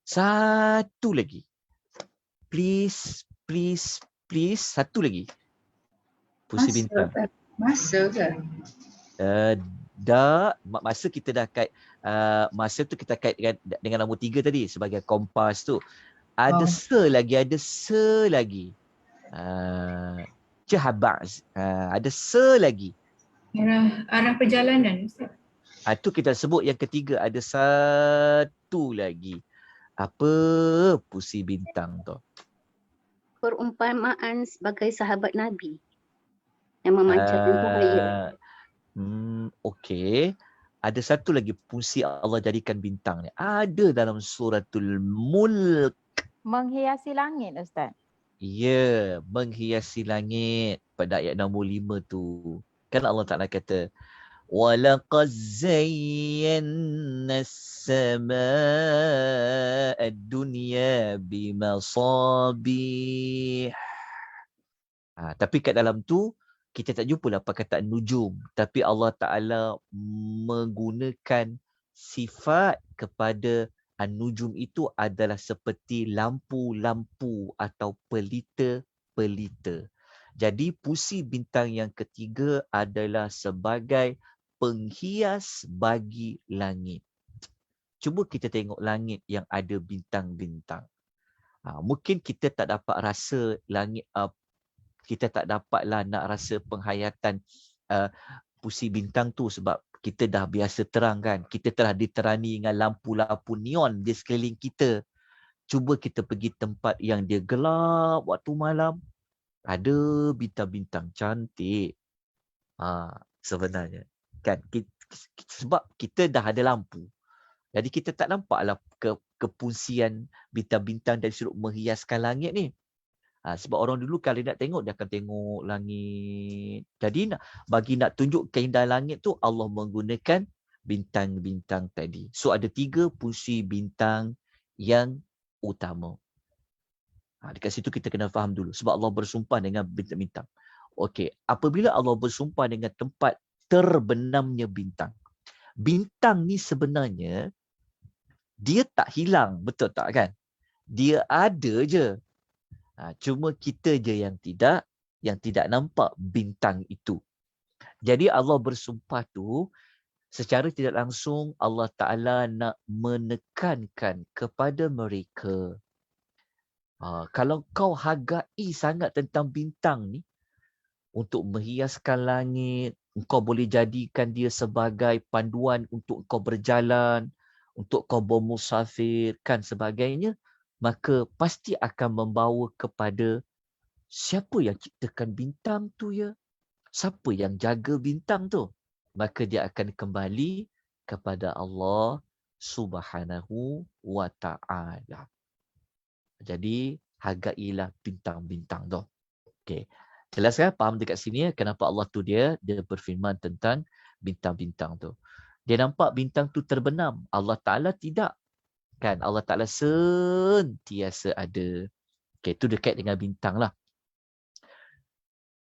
Satu lagi. Please. Satu lagi. Puisi bintang. Masa ke? Masa kita dah kait. Masa tu kita kait dengan nombor 3 tadi. Sebagai kompas tu. Ada selagi. Jahabaz. Ada selagi. Arah perjalanan. Itu kita sebut yang ketiga. Ada satu lagi. Apa puisi bintang tu? Perumpamaan sebagai sahabat Nabi yang memancarkan cahaya. Okey. Ada satu lagi fungsi Allah jadikan bintang ni. Ada dalam suratul Mulk. Menghiasi langit, Ustaz. Ya, menghiasi langit. Pada ayat nombor 5 tu. Kan Allah Ta'ala kata, وَلَقَدْ زَيَّنَّا السَّمَاءَ الدُّنْيَا بِمَصَابِيحَ. Tapi kat dalam tu, kita tak jumpa lah perkataan nujum. Tapi Allah Ta'ala menggunakan sifat kepada nujum itu adalah seperti lampu-lampu atau pelita-pelita. Jadi puisi bintang yang ketiga adalah sebagai penghias bagi langit. Cuba kita tengok langit yang ada bintang-bintang. Mungkin kita tak dapat rasa langit, kita tak dapatlah nak rasa penghayatan puisi bintang tu sebab kita dah biasa terang kan. Kita telah diterani dengan lampu-lampu neon di sekeliling kita. Cuba kita pergi tempat yang dia gelap waktu malam. Ada bintang-bintang cantik. Sebenarnya. Kan? Sebab kita dah ada lampu. Jadi kita tak nampaklah kefungsian bintang-bintang dari sudut menghiaskan langit ni. Sebab orang dulu kalau nak tengok, dia akan tengok langit. Jadi bagi nak tunjuk keindahan langit tu, Allah menggunakan bintang-bintang tadi. So ada 3 fungsi bintang yang utama. Dekat situ kita kena faham dulu. Sebab Allah bersumpah dengan bintang-bintang. Okey, apabila Allah bersumpah dengan tempat terbenamnya bintang. Bintang ni sebenarnya, dia tak hilang. Betul tak kan? Dia ada je. Cuma kita je yang tidak nampak bintang itu. Jadi Allah bersumpah tu, secara tidak langsung Allah Ta'ala nak menekankan kepada mereka. Kalau kau hargai sangat tentang bintang ni, untuk menghiaskan langit, engkau boleh jadikan dia sebagai panduan untuk kau berjalan, untuk kau bermusafir, kan sebagainya, maka pasti akan membawa kepada siapa yang ciptakan bintang tu ya? Siapa yang jaga bintang tu? Maka dia akan kembali kepada Allah Subhanahu wa Ta'ala. Jadi, hargailah bintang-bintang tu. Okey. Jelas kan? Faham dekat sini kenapa Allah tu dia berfirman tentang bintang-bintang tu. Dia nampak bintang tu terbenam. Allah Ta'ala tidak. Kan? Allah Ta'ala sentiasa ada. Okey, itu dekat dengan bintang lah.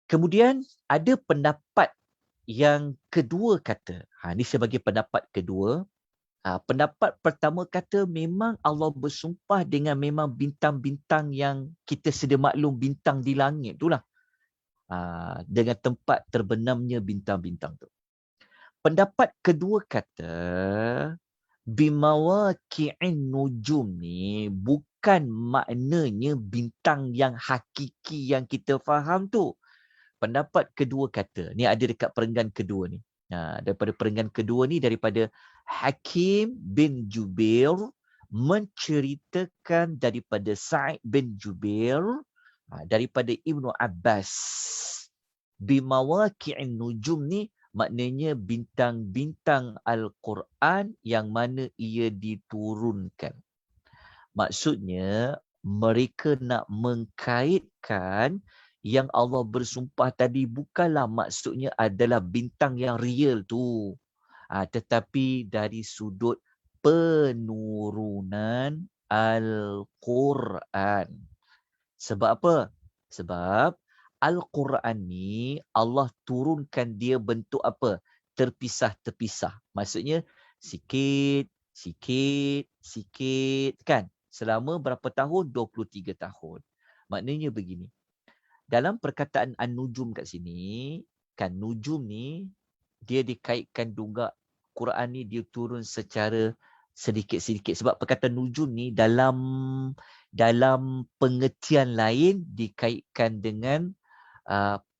Kemudian ada pendapat yang kedua kata. Ini sebagai pendapat kedua. Pendapat pertama kata memang Allah bersumpah dengan memang bintang-bintang yang kita sedia maklum bintang di langit itulah. Dengan tempat terbenamnya bintang-bintang tu. Pendapat kedua kata bimawaqi'in nujum ni bukan maknanya bintang yang hakiki yang kita faham tu. Pendapat kedua kata, ni ada dekat perenggan kedua ni. Daripada perenggan kedua ni daripada Hakim bin Jubair menceritakan daripada Sa'id bin Jubair daripada Ibnu Abbas. Bimawaqi'in nujum ni maknanya bintang-bintang Al-Quran yang mana ia diturunkan. Maksudnya mereka nak mengkaitkan yang Allah bersumpah tadi bukanlah maksudnya adalah bintang yang real tu. Tetapi dari sudut penurunan Al-Quran. Sebab apa? Sebab Al-Quran ni Allah turunkan dia bentuk apa? Terpisah-terpisah. Maksudnya sikit, sikit, sikit kan? Selama berapa tahun? 23 tahun. Maknanya begini. Dalam perkataan An-Nujum kat sini, kan Nujum ni dia dikaitkan juga Quran ni dia turun secara sedikit-sedikit. Sebab perkataan Nujum ni dalam pengertian lain dikaitkan dengan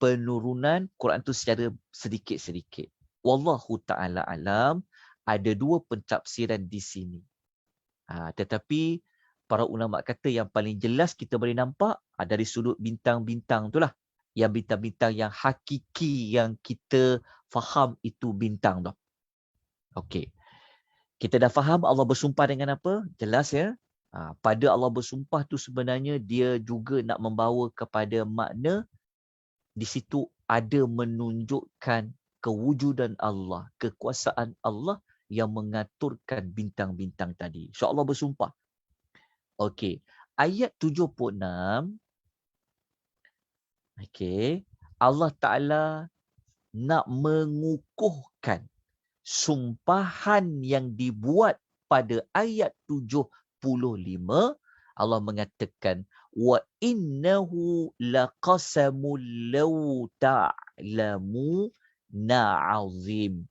penurunan Quran tu secara sedikit-sedikit. Wallahu ta'ala alam, ada dua pentafsiran di sini. Tetapi para ulama kata yang paling jelas kita boleh nampak dari sudut bintang-bintang tu lah. Yang bintang-bintang yang hakiki yang kita faham itu bintang tu. Okey. Kita dah faham Allah bersumpah dengan apa? Jelas ya. Pada Allah bersumpah tu sebenarnya dia juga nak membawa kepada makna di situ ada menunjukkan kewujudan Allah, kekuasaan Allah yang mengaturkan bintang-bintang tadi. So Allah bersumpah. Okey. Ayat 76. Okey. Allah Ta'ala nak mengukuhkan sumpahan yang dibuat pada ayat 75. Allah mengatakan wa innahu laqasamul law ta'lamu na'azim.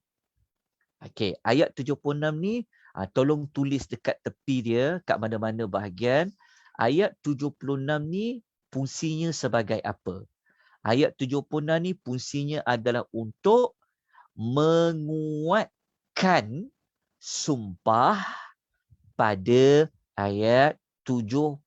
Okey, ayat 76 ni tolong tulis dekat tepi dia kat mana-mana bahagian. Ayat 76 ni fungsinya sebagai apa? Ayat 76 ni fungsinya adalah untuk menguatkan sumpah pada ayat 75.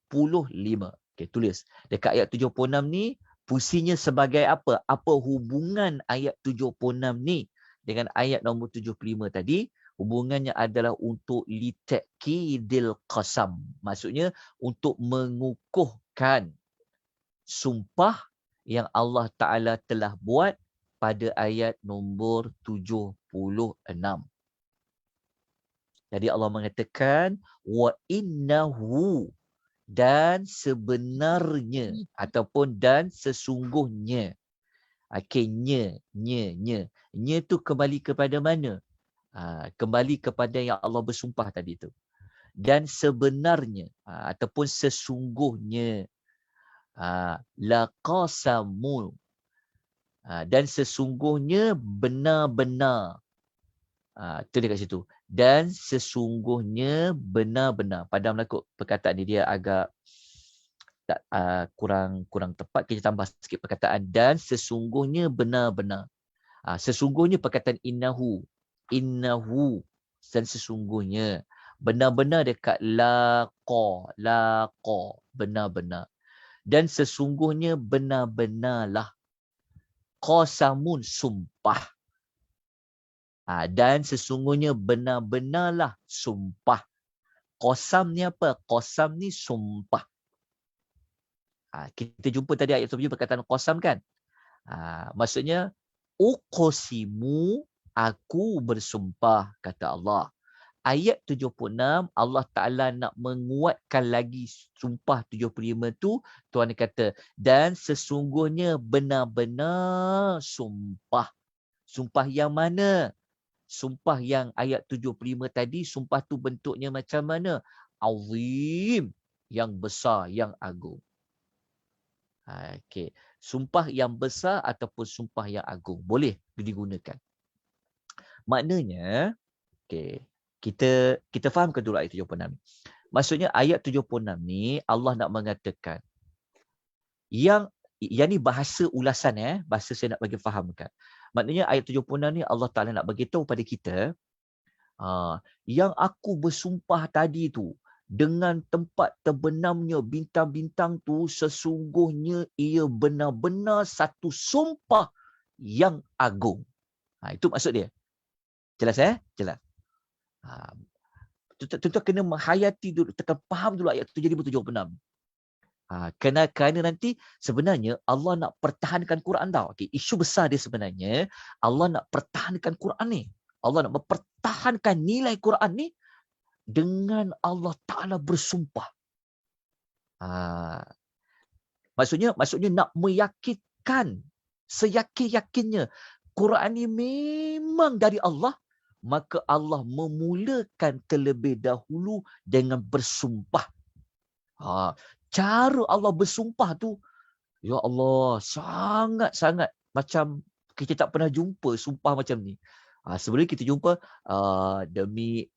Okey, tulis. Dekat ayat 76 ni fungsinya sebagai apa? Apa hubungan ayat 76 ni dengan ayat nombor 75 tadi? Hubungannya adalah untuk litakidil qasam. Maksudnya untuk mengukuhkan sumpah yang Allah Ta'ala telah buat pada ayat nombor 76. Jadi Allah mengatakan wa innahu, dan sebenarnya ataupun dan sesungguhnya. Okey, nya tu kembali kepada mana? Kembali kepada yang Allah bersumpah tadi tu. Dan sebenarnya ataupun sesungguhnya laqasamu, dan sesungguhnya benar-benar. Itu dia kat situ. Dan sesungguhnya benar-benar. Padam lah kot perkataan ni, dia agak kurang tepat. Kita tambah sikit perkataan dan sesungguhnya benar-benar. Sesungguhnya perkataan innahu dan sesungguhnya. Benar-benar dekat laqa, benar-benar. Dan sesungguhnya benar-benarlah. Qasamun, sumpah. Dan sesungguhnya benar-benarlah sumpah. Qasam ni apa? Qasam ni sumpah. Kita jumpa tadi ayat 7 perkataan qasam kan? Maksudnya uqsimu, aku bersumpah, kata Allah. Ayat 76 Allah Ta'ala nak menguatkan lagi sumpah 75 tu. Tuhan kata dan sesungguhnya benar-benar sumpah. Sumpah yang mana? sumpah yang ayat 75 tadi, sumpah tu bentuknya macam mana? Azim, yang besar, yang agung. Okey. Sumpah yang besar ataupun sumpah yang agung. Boleh digunakan. Maknanya, okey, kita fahamkan dulu ayat 76 ni. Maksudnya ayat 76 ni Allah nak mengatakan yang ni bahasa ulasan, bahasa saya nak bagi fahamkan. Maknanya ayat 76 ni Allah Taala nak bagi tahu pada kita yang aku bersumpah tadi tu dengan tempat terbenamnya bintang-bintang tu sesungguhnya ia benar-benar satu sumpah yang agung. Itu maksud dia. Jelas Jelas. Tuan-tuan kena menghayati dulu, tekan faham dulu ayat 76. Kerana nanti sebenarnya Allah nak pertahankan Quran tau. Okay, isu besar dia sebenarnya Allah nak pertahankan Quran ni. Allah nak mempertahankan nilai Quran ni dengan Allah Ta'ala bersumpah. Maksudnya nak meyakinkan seyakin-yakinnya Quran ni memang dari Allah, maka Allah memulakan terlebih dahulu dengan bersumpah. Cara Allah bersumpah tu, ya Allah, sangat-sangat macam kita tak pernah jumpa sumpah macam ni. Sebelum kita jumpa demi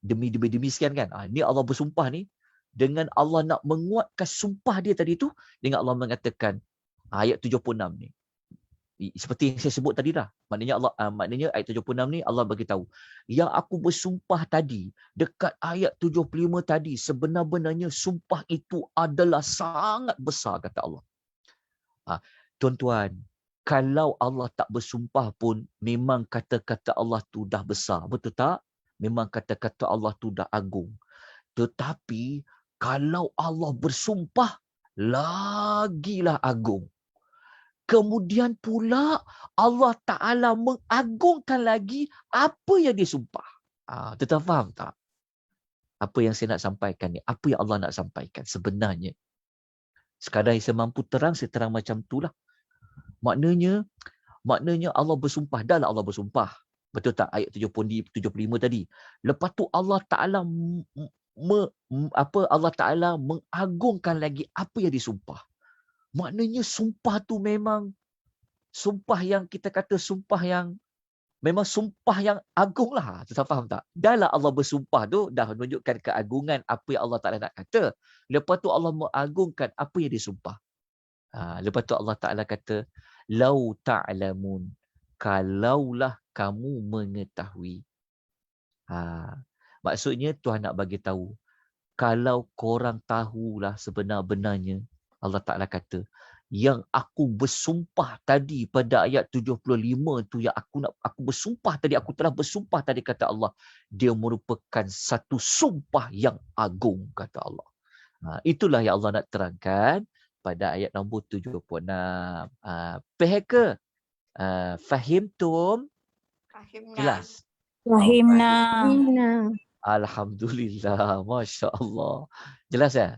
sekian kan. Ni Allah bersumpah ni dengan Allah nak menguatkan sumpah dia tadi tu dengan Allah mengatakan ayat 76 ni. Seperti yang saya sebut tadi dah. Maknanya ayat 76 ni Allah bagi tahu yang aku bersumpah tadi dekat ayat 75 tadi sebenar-benarnya sumpah itu adalah sangat besar kata Allah. Tuan-tuan, kalau Allah tak bersumpah pun memang kata-kata Allah tu dah besar. Betul tak? Memang kata-kata Allah tu dah agung. Tetapi kalau Allah bersumpah, lagilah agung. Kemudian pula Allah Ta'ala mengagungkan lagi apa yang dia sumpah. Tuan-tuan faham tak? Apa yang saya nak sampaikan ni? Apa yang Allah nak sampaikan sebenarnya? Sekadar saya mampu terang, saya terang macam itulah. Maknanya Allah bersumpah. Dah lah Allah bersumpah. Betul tak ayat 75 tadi? Lepas tu Allah Ta'ala Allah Ta'ala mengagungkan lagi apa yang disumpah. Maknanya sumpah tu memang sumpah yang kita kata sumpah yang memang sumpah yang agung lah. Tuan faham tak? Dah lah Allah bersumpah tu dah menunjukkan keagungan apa yang Allah Ta'ala nak kata. Lepas tu Allah mengagungkan apa yang disumpah. Lepas tu Allah Ta'ala kata, lau ta'lamun, kalaulah kamu mengetahui. Maksudnya Tuhan nak bagi tahu, kalau korang tahulah sebenar-benarnya, Allah Ta'ala kata, yang aku bersumpah tadi pada ayat 75 tu, yang aku bersumpah tadi, aku telah bersumpah tadi kata Allah, dia merupakan satu sumpah yang agung kata Allah. Itulah yang Allah nak terangkan pada ayat nombor 76. Faham ke? Fahimtum? Jelas? Fahimna. Alhamdulillah. Masya Allah. Jelas ya?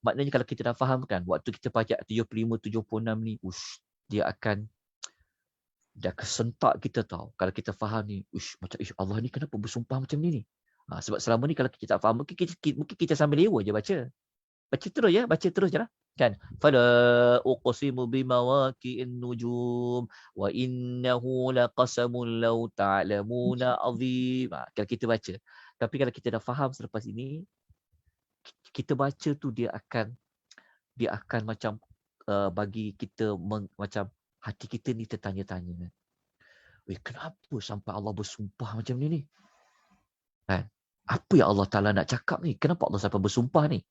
Maknanya kalau kita dah faham kan, waktu kita baca 75, 76 ni, dia akan sentak kita tahu. Kalau kita faham ni, macam Allah ni kenapa bersumpah macam ni? Sebab selama ni kalau kita tak faham, mungkin kita sambil lewa je baca. Baca terus je lah. Kan? Fala uqsimu bimawaqi'in nujum wa innahu laqasamun law ta'lamuna azim. Kalau kita baca. Tapi kalau kita dah faham selepas ini, kita baca tu dia akan macam bagi kita macam hati kita ni tertanya-tanya. Kenapa sampai Allah bersumpah macam ni? Kan? Apa yang Allah Ta'ala nak cakap ni? Kenapa Allah sampai bersumpah ni?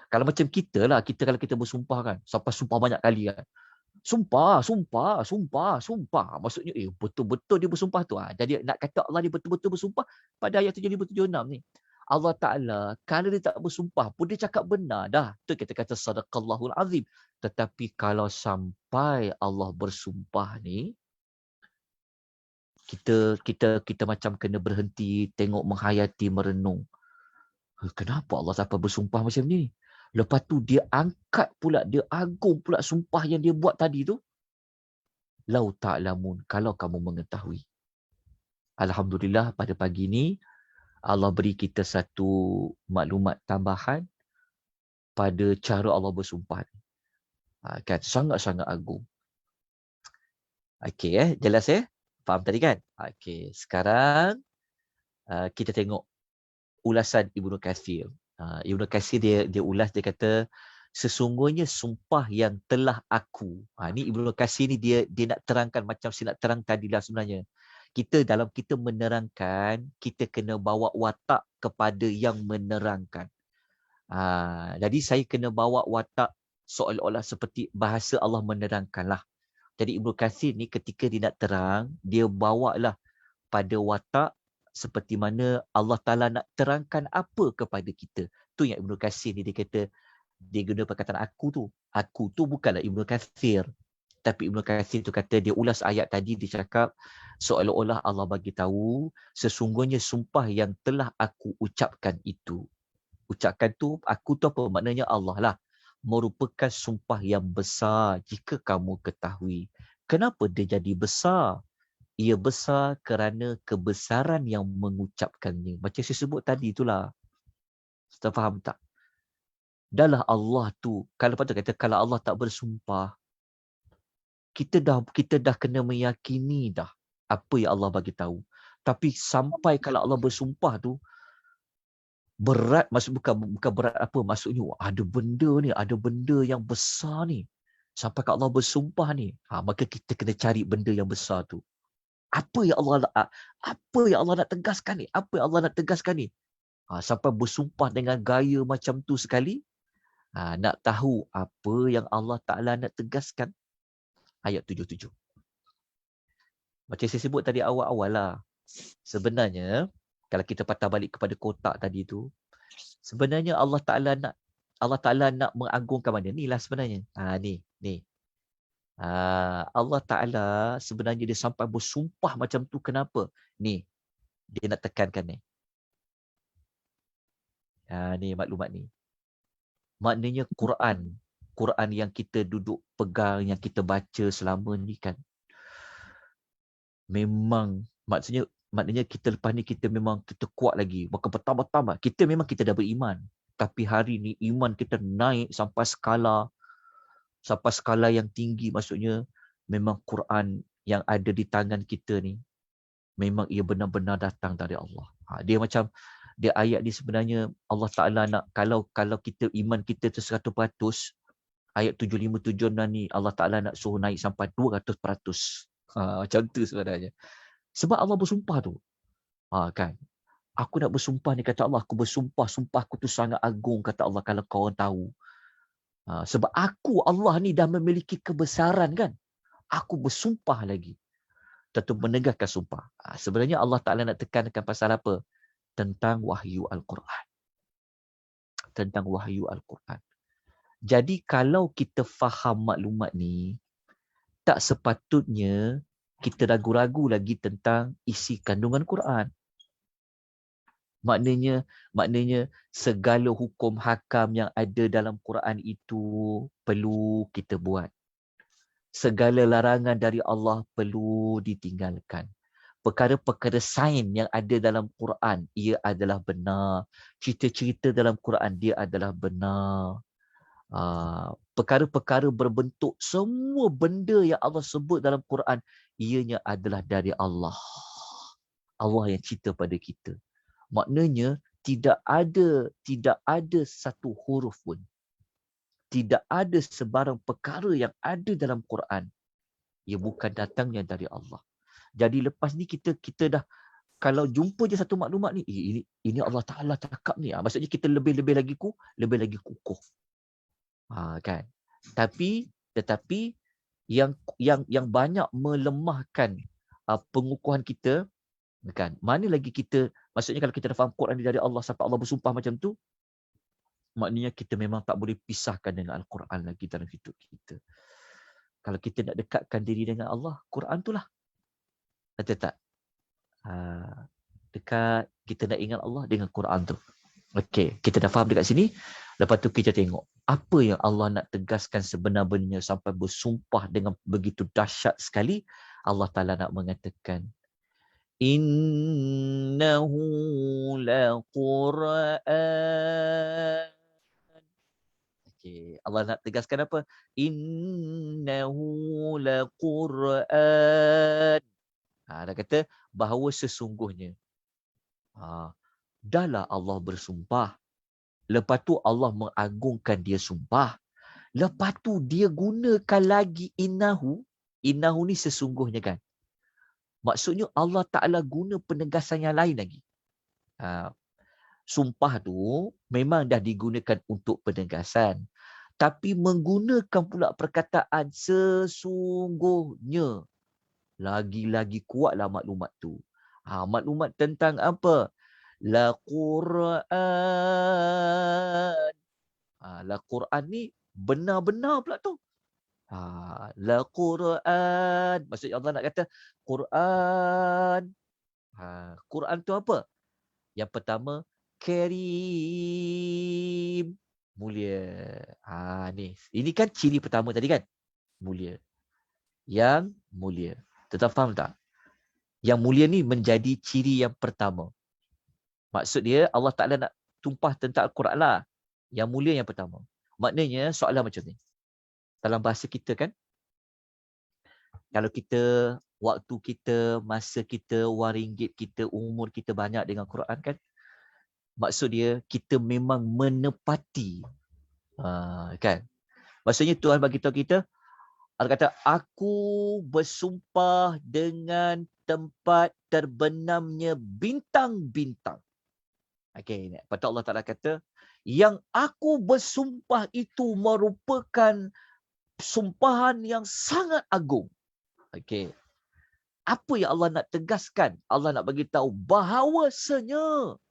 Kalau macam kita kalau kita bersumpah kan, sampai sumpah banyak kali kan. Sumpah. Maksudnya betul-betul dia bersumpah tu. Jadi nak kata Allah dia betul-betul bersumpah pada ayat 75-76 ni. Allah Ta'ala kalau dia tak bersumpah pun dia cakap benar dah. Tu kita kata sadaqallahul azim. Tetapi kalau sampai Allah bersumpah ni, kita macam kena berhenti, tengok, menghayati, merenung. Kenapa Allah sampai bersumpah macam ni? Lepas tu dia angkat pula, dia agung pula sumpah yang dia buat tadi tu. Lau ta'lamun, kalau kamu mengetahui. Alhamdulillah pada pagi ni Allah beri kita satu maklumat tambahan pada cara Allah bersumpah. Kan sangat-sangat agung. Okey jelas Faham tadi kan? Okey, sekarang kita tengok ulasan Ibnu Katsir. Ibnu Katsir dia ulas, dia kata sesungguhnya sumpah yang telah aku. Ni Ibnu Katsir ni dia nak terangkan macam saya nak terang tadilah sebenarnya. Dalam kita menerangkan, kita kena bawa watak kepada yang menerangkan. Jadi saya kena bawa watak seolah-olah seperti bahasa Allah menerangkan lah. Jadi Ibnu Katsir ni ketika dia nak terang, dia bawalah pada watak seperti mana Allah Ta'ala nak terangkan apa kepada kita. Tu yang Ibnu Katsir ni dia kata, dia guna perkataan aku tu. Aku tu bukanlah Ibnu Katsir. Tapi Ibnu Katsir tu kata, dia ulas ayat tadi, dia cakap seolah-olah Allah bagi tahu sesungguhnya sumpah yang telah aku ucapkan itu. Ucapkan tu, aku tu apa? Maknanya Allah lah. Merupakan sumpah yang besar jika kamu ketahui. Kenapa dia jadi besar? Ia besar kerana kebesaran yang mengucapkannya. Macam saya sebut tadi itulah. Kita faham tak? Dahlah Allah tu, kalau patut kata kalau Allah tak bersumpah, kita dah kena meyakini dah apa yang Allah bagi tahu. Tapi sampai kalau Allah bersumpah tu berat, bukan berat apa, maksudnya ada benda yang besar ni. Sampai kalau Allah bersumpah ni, maka kita kena cari benda yang besar tu. Apa yang Allah nak tegaskan ni? Apa yang Allah nak tegaskan ni? Sampai bersumpah dengan gaya macam tu sekali. Nak tahu apa yang Allah Ta'ala nak tegaskan. Ayat 77. Macam saya sebut tadi awal-awal lah. Sebenarnya, kalau kita patah balik kepada kotak tadi tu, sebenarnya Allah Ta'ala nak mengagungkan mana? Ni lah sebenarnya. Ni. Allah Ta'ala sebenarnya dia sampai bersumpah macam tu. Kenapa? Ni. Dia nak tekankan ni. Ni maklumat ni. Maknanya Quran yang kita duduk pegang, yang kita baca selama ni kan, memang maknanya kita lepas ni kita memang kita kuat lagi, bahkan bertambah-tambah. Kita dah beriman, tapi hari ni iman kita naik sampai skala yang tinggi. Maksudnya memang Quran yang ada di tangan kita ni memang ia benar-benar datang dari Allah. Dia ayat ni sebenarnya Allah Ta'ala nak, kalau kita iman kita tu 100%, ayat 757 ni Allah Ta'ala nak suruh naik sampai 200%. Macam tu sebenarnya. Sebab Allah bersumpah tu. Kan. Aku nak bersumpah ni, kata Allah, aku bersumpah, sumpah aku tu sangat agung, kata Allah, kalau kau orang tahu. Sebab aku, Allah ni dah memiliki kebesaran kan. Aku bersumpah lagi. Tentu menegakkan sumpah. Sebenarnya Allah Ta'ala nak tekankan pasal apa? Tentang wahyu Al-Quran. Tentang wahyu Al-Quran. Jadi kalau kita faham maklumat ni, tak sepatutnya kita ragu-ragu lagi tentang isi kandungan Quran. Maknanya segala hukum hakam yang ada dalam Quran itu perlu kita buat. Segala larangan dari Allah perlu ditinggalkan. Perkara-perkara sains yang ada dalam Quran, ia adalah benar. Cerita-cerita dalam Quran, dia adalah benar. Perkara-perkara berbentuk, semua benda yang Allah sebut dalam Quran, ianya adalah dari Allah. Allah yang cerita pada kita. Maknanya tidak ada satu huruf pun, tidak ada sebarang perkara yang ada dalam Quran, ia bukan datangnya dari Allah. Jadi lepas ni kita dah, kalau jumpa je satu maklumat ni, ini Allah Ta'ala cakap ni. Maksudnya kita lebih lagi kukuh. Kan? Tetapi yang banyak melemahkan pengukuhan kita, kan? Mana lagi kita, maksudnya kalau kita dah faham Quran dari Allah sampai Allah bersumpah macam tu, maknanya kita memang tak boleh pisahkan dengan Al-Quran lagi dalam hidup kita. Kalau kita nak dekatkan diri dengan Allah, Quran tu lah. Kata tak? Dekat, kita nak ingat Allah dengan Quran tu. Okey, kita dah faham dekat sini. Lepas tu kita tengok apa yang Allah nak tegaskan sebenar-benarnya sampai bersumpah dengan begitu dahsyat sekali. Allah Ta'ala nak mengatakan, Innahu laqur'an. Okey, Allah nak tegaskan apa? Innahu laqur'an. Dia kata bahawa sesungguhnya. Dahlah Allah bersumpah. Lepas tu Allah mengagungkan dia sumpah. Lepas tu dia gunakan lagi innahu. Innahu ni sesungguhnya kan. Maksudnya Allah Ta'ala guna penegasan yang lain lagi. Sumpah tu memang dah digunakan untuk penegasan. Tapi menggunakan pula perkataan sesungguhnya. Lagi-lagi kuatlah maklumat tu. Maklumat tentang apa? La Quran. La Quran ni benar-benar pula tu. La Quran. Maksudnya Allah nak kata Quran. Quran tu apa? Yang pertama, Karim. Mulia. Ni. Ini kan ciri pertama tadi kan? Mulia. Yang mulia. Tetap faham tak? Yang mulia ni menjadi ciri yang pertama. Maksud dia Allah Ta'ala nak tumpah tentang Al-Quran lah. Yang mulia yang pertama. Maknanya soalan macam ni. Dalam bahasa kita kan, kalau kita, waktu kita, masa kita, wang ringgit kita, umur kita banyak dengan Quran kan, maksud dia kita memang menepati. Kan? Maksudnya Tuhan bagi tahu kita, Allah kata, aku bersumpah dengan tempat terbenamnya bintang-bintang. Okey, lepas tu Allah Ta'ala kata, yang aku bersumpah itu merupakan sumpahan yang sangat agung. Okey. Apa yang Allah nak tegaskan? Allah nak bagi tahu bahawasanya.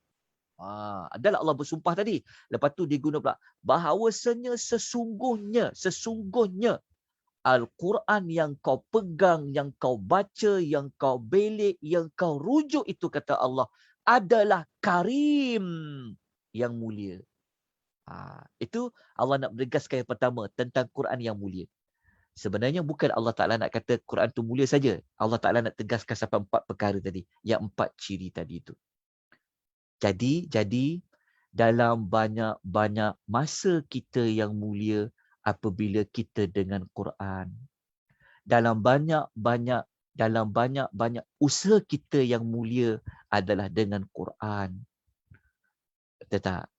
Adalah Allah bersumpah tadi. Lepas tu dia guna pula bahawasanya sesungguhnya Al-Quran yang kau pegang, yang kau baca, yang kau belik, yang kau rujuk itu kata Allah adalah karim, yang mulia. Itu Allah nak menegaskan yang pertama tentang Quran yang mulia. Sebenarnya bukan Allah Ta'ala nak kata Quran tu mulia saja. Allah Ta'ala nak tegaskan sampai 4 perkara tadi. Yang 4 ciri tadi itu. Jadi dalam banyak-banyak masa kita yang mulia apabila kita dengan Quran. Dalam banyak-banyak usaha kita yang mulia adalah dengan Quran. Betul tak?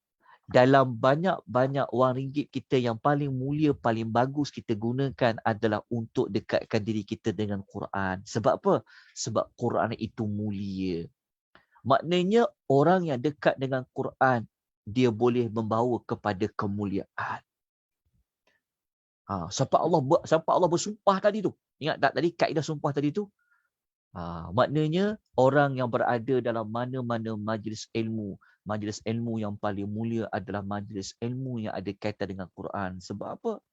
Dalam banyak-banyak wang ringgit kita yang paling mulia, paling bagus kita gunakan adalah untuk dekatkan diri kita dengan Quran. Sebab apa? Sebab Quran itu mulia. Maknanya orang yang dekat dengan Quran, dia boleh membawa kepada kemuliaan. Sampai Allah bersumpah tadi tu. Ingat tak tadi kaedah sumpah tadi tu? Maknanya orang yang berada dalam mana-mana majlis ilmu yang paling mulia adalah majlis ilmu yang ada kaitan dengan Quran. Sebab apa?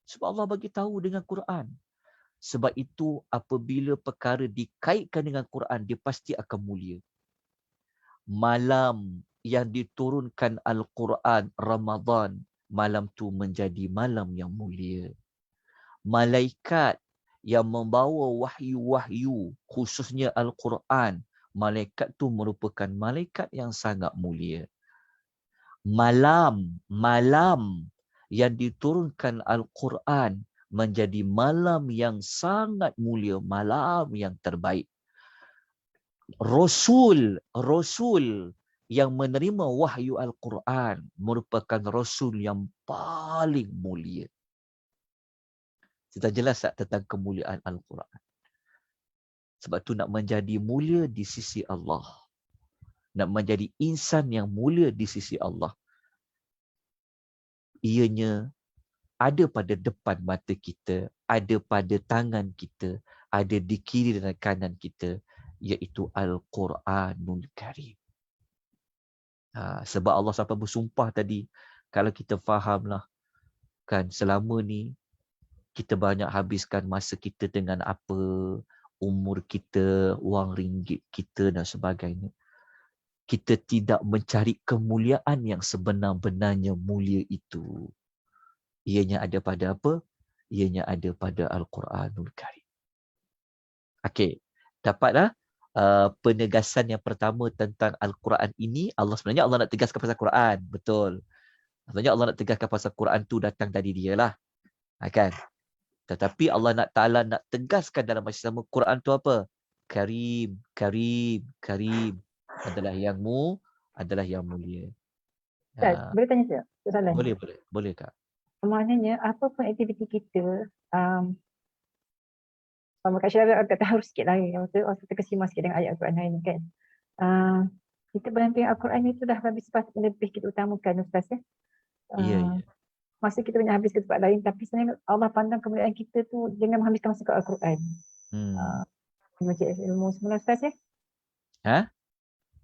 Sebab Allah bagi tahu dengan Quran. Sebab itu apabila perkara dikaitkan dengan Quran, dia pasti akan mulia. Malam yang diturunkan Al-Quran Ramadan, malam tu menjadi malam yang mulia. Malaikat yang membawa wahyu-wahyu, khususnya Al-Quran, malaikat tu merupakan malaikat yang sangat mulia. Malam yang diturunkan Al-Quran menjadi malam yang sangat mulia, malam yang terbaik. Rasul yang menerima wahyu Al-Quran merupakan Rasul yang paling mulia. Kita jelas tak tentang kemuliaan Al-Quran? Sebab tu nak menjadi mulia di sisi Allah. Nak menjadi insan yang mulia di sisi Allah. Ianya ada pada depan mata kita, ada pada tangan kita, ada di kiri dan kanan kita, iaitu Al-Quranul Karim. Sebab Allah sampai bersumpah tadi, kalau kita fahamlah, kan selama ni kita banyak habiskan masa kita dengan apa, umur kita, wang ringgit kita dan sebagainya. Kita tidak mencari kemuliaan yang sebenar-benarnya mulia itu. Ianya ada pada apa? Ianya ada pada Al-Quranul Karim. Okey, dapatlah penegasan yang pertama tentang Al-Quran ini, sebenarnya Allah nak tegaskan pasal Quran, betul. Sebenarnya Allah nak tegaskan pasal Quran tu datang dari dia lah. Kan? Tetapi Allah Ta'ala nak tegaskan dalam masa sama Quran tu apa? Karim, Karim, Karim. Adalah yang mulia. Ustaz, boleh tanya tak? Soalan. Boleh Kak. Maknanya apa pun aktiviti kita, Kat Syarah kata harus sikit lah. Kita terkesima sikit dengan ayat Al-Quran hari ni kan. Kita berdamping Al-Quran itu dah habis sepatutnya lebih kita utamakan Ustaz ya. Ya. Masa kita banyak habis ke tempat lain, tapi sebenarnya Allah pandang kemuliaan kita tu jangan menghabiskan masa ke Al-Quran. Majlis ilmu semula Ustaz ya.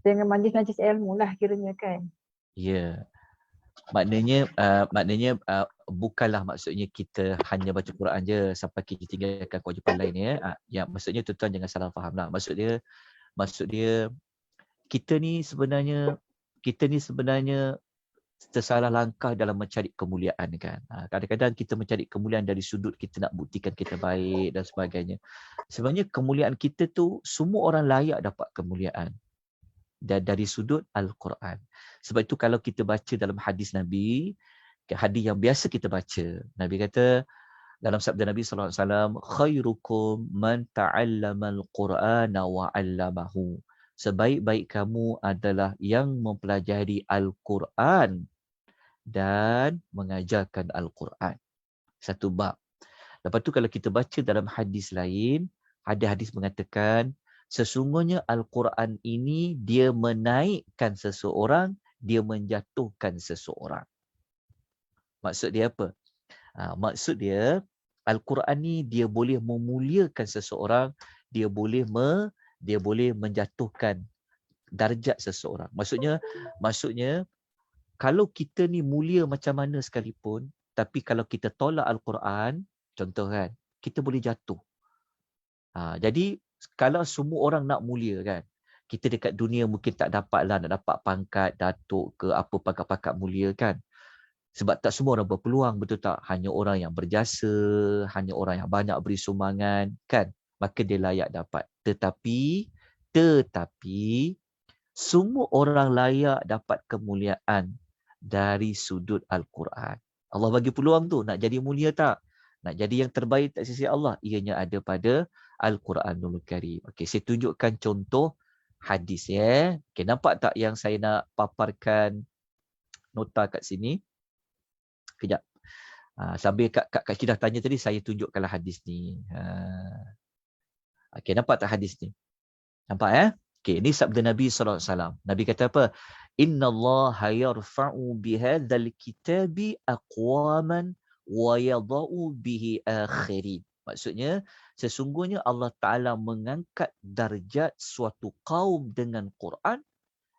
Jangan majlis ilmu lah kiranya kan. Ya. Maknanya bukanlah maksudnya kita hanya baca Quran je sampai kita tinggalkan kewajipan lain ya. Ya, maksudnya tuan-tuan jangan salah faham lah. Maksud dia kita ni sebenarnya tersalah langkah dalam mencari kemuliaan kan. Kadang-kadang kita mencari kemuliaan dari sudut kita nak buktikan kita baik dan sebagainya. Sebenarnya kemuliaan kita tu semua orang layak dapat kemuliaan. Dan dari sudut Al-Quran. Sebab itu kalau kita baca dalam hadis Nabi, hadis yang biasa kita baca, Nabi kata dalam sabda Nabi SAW, khairukum man ta'allama al-Qur'ana wa 'allamahu. Sebaik-baik kamu adalah yang mempelajari Al-Quran dan mengajarkan Al-Quran. Satu bab. Lepas tu kalau kita baca dalam hadis lain, ada hadis mengatakan sesungguhnya Al-Quran ini dia menaikkan seseorang, dia menjatuhkan seseorang. Maksud dia apa? Maksud dia Al-Quran ni dia boleh memuliakan seseorang, dia boleh menjatuhkan darjat seseorang. Maksudnya kalau kita ni mulia macam mana sekalipun, tapi kalau kita tolak Al-Quran, contoh kan, kita boleh jatuh. Jadi kalau semua orang nak mulia kan, kita dekat dunia mungkin tak dapatlah nak dapat pangkat datuk ke apa pangkat-pangkat mulia kan. Sebab tak semua orang berpeluang, betul tak? Hanya orang yang berjasa, hanya orang yang banyak beri sumbangan kan, maka dia layak dapat. Tetapi semua orang layak dapat kemuliaan dari sudut Al-Quran. Allah bagi peluang tu, nak jadi mulia tak? Nak jadi yang terbaik tak sisi Allah? Ianya ada pada Al-Quranul Karim. Okey, saya tunjukkan contoh hadis ya. Okey, nampak tak yang saya nak paparkan nota kat sini? Kejap. Sambil Kak Kidah tanya tadi, saya tunjukkanlah hadis ni. Okey, nampak tak hadis ni? Nampak ya? Okey, ini sabda Nabi SAW. Nabi kata apa? Inna Allah yarfa'u bihadzal kitabi aqwaman wa yadha'u bihi akhirin. Maksudnya, sesungguhnya Allah Ta'ala mengangkat darjat suatu kaum dengan Quran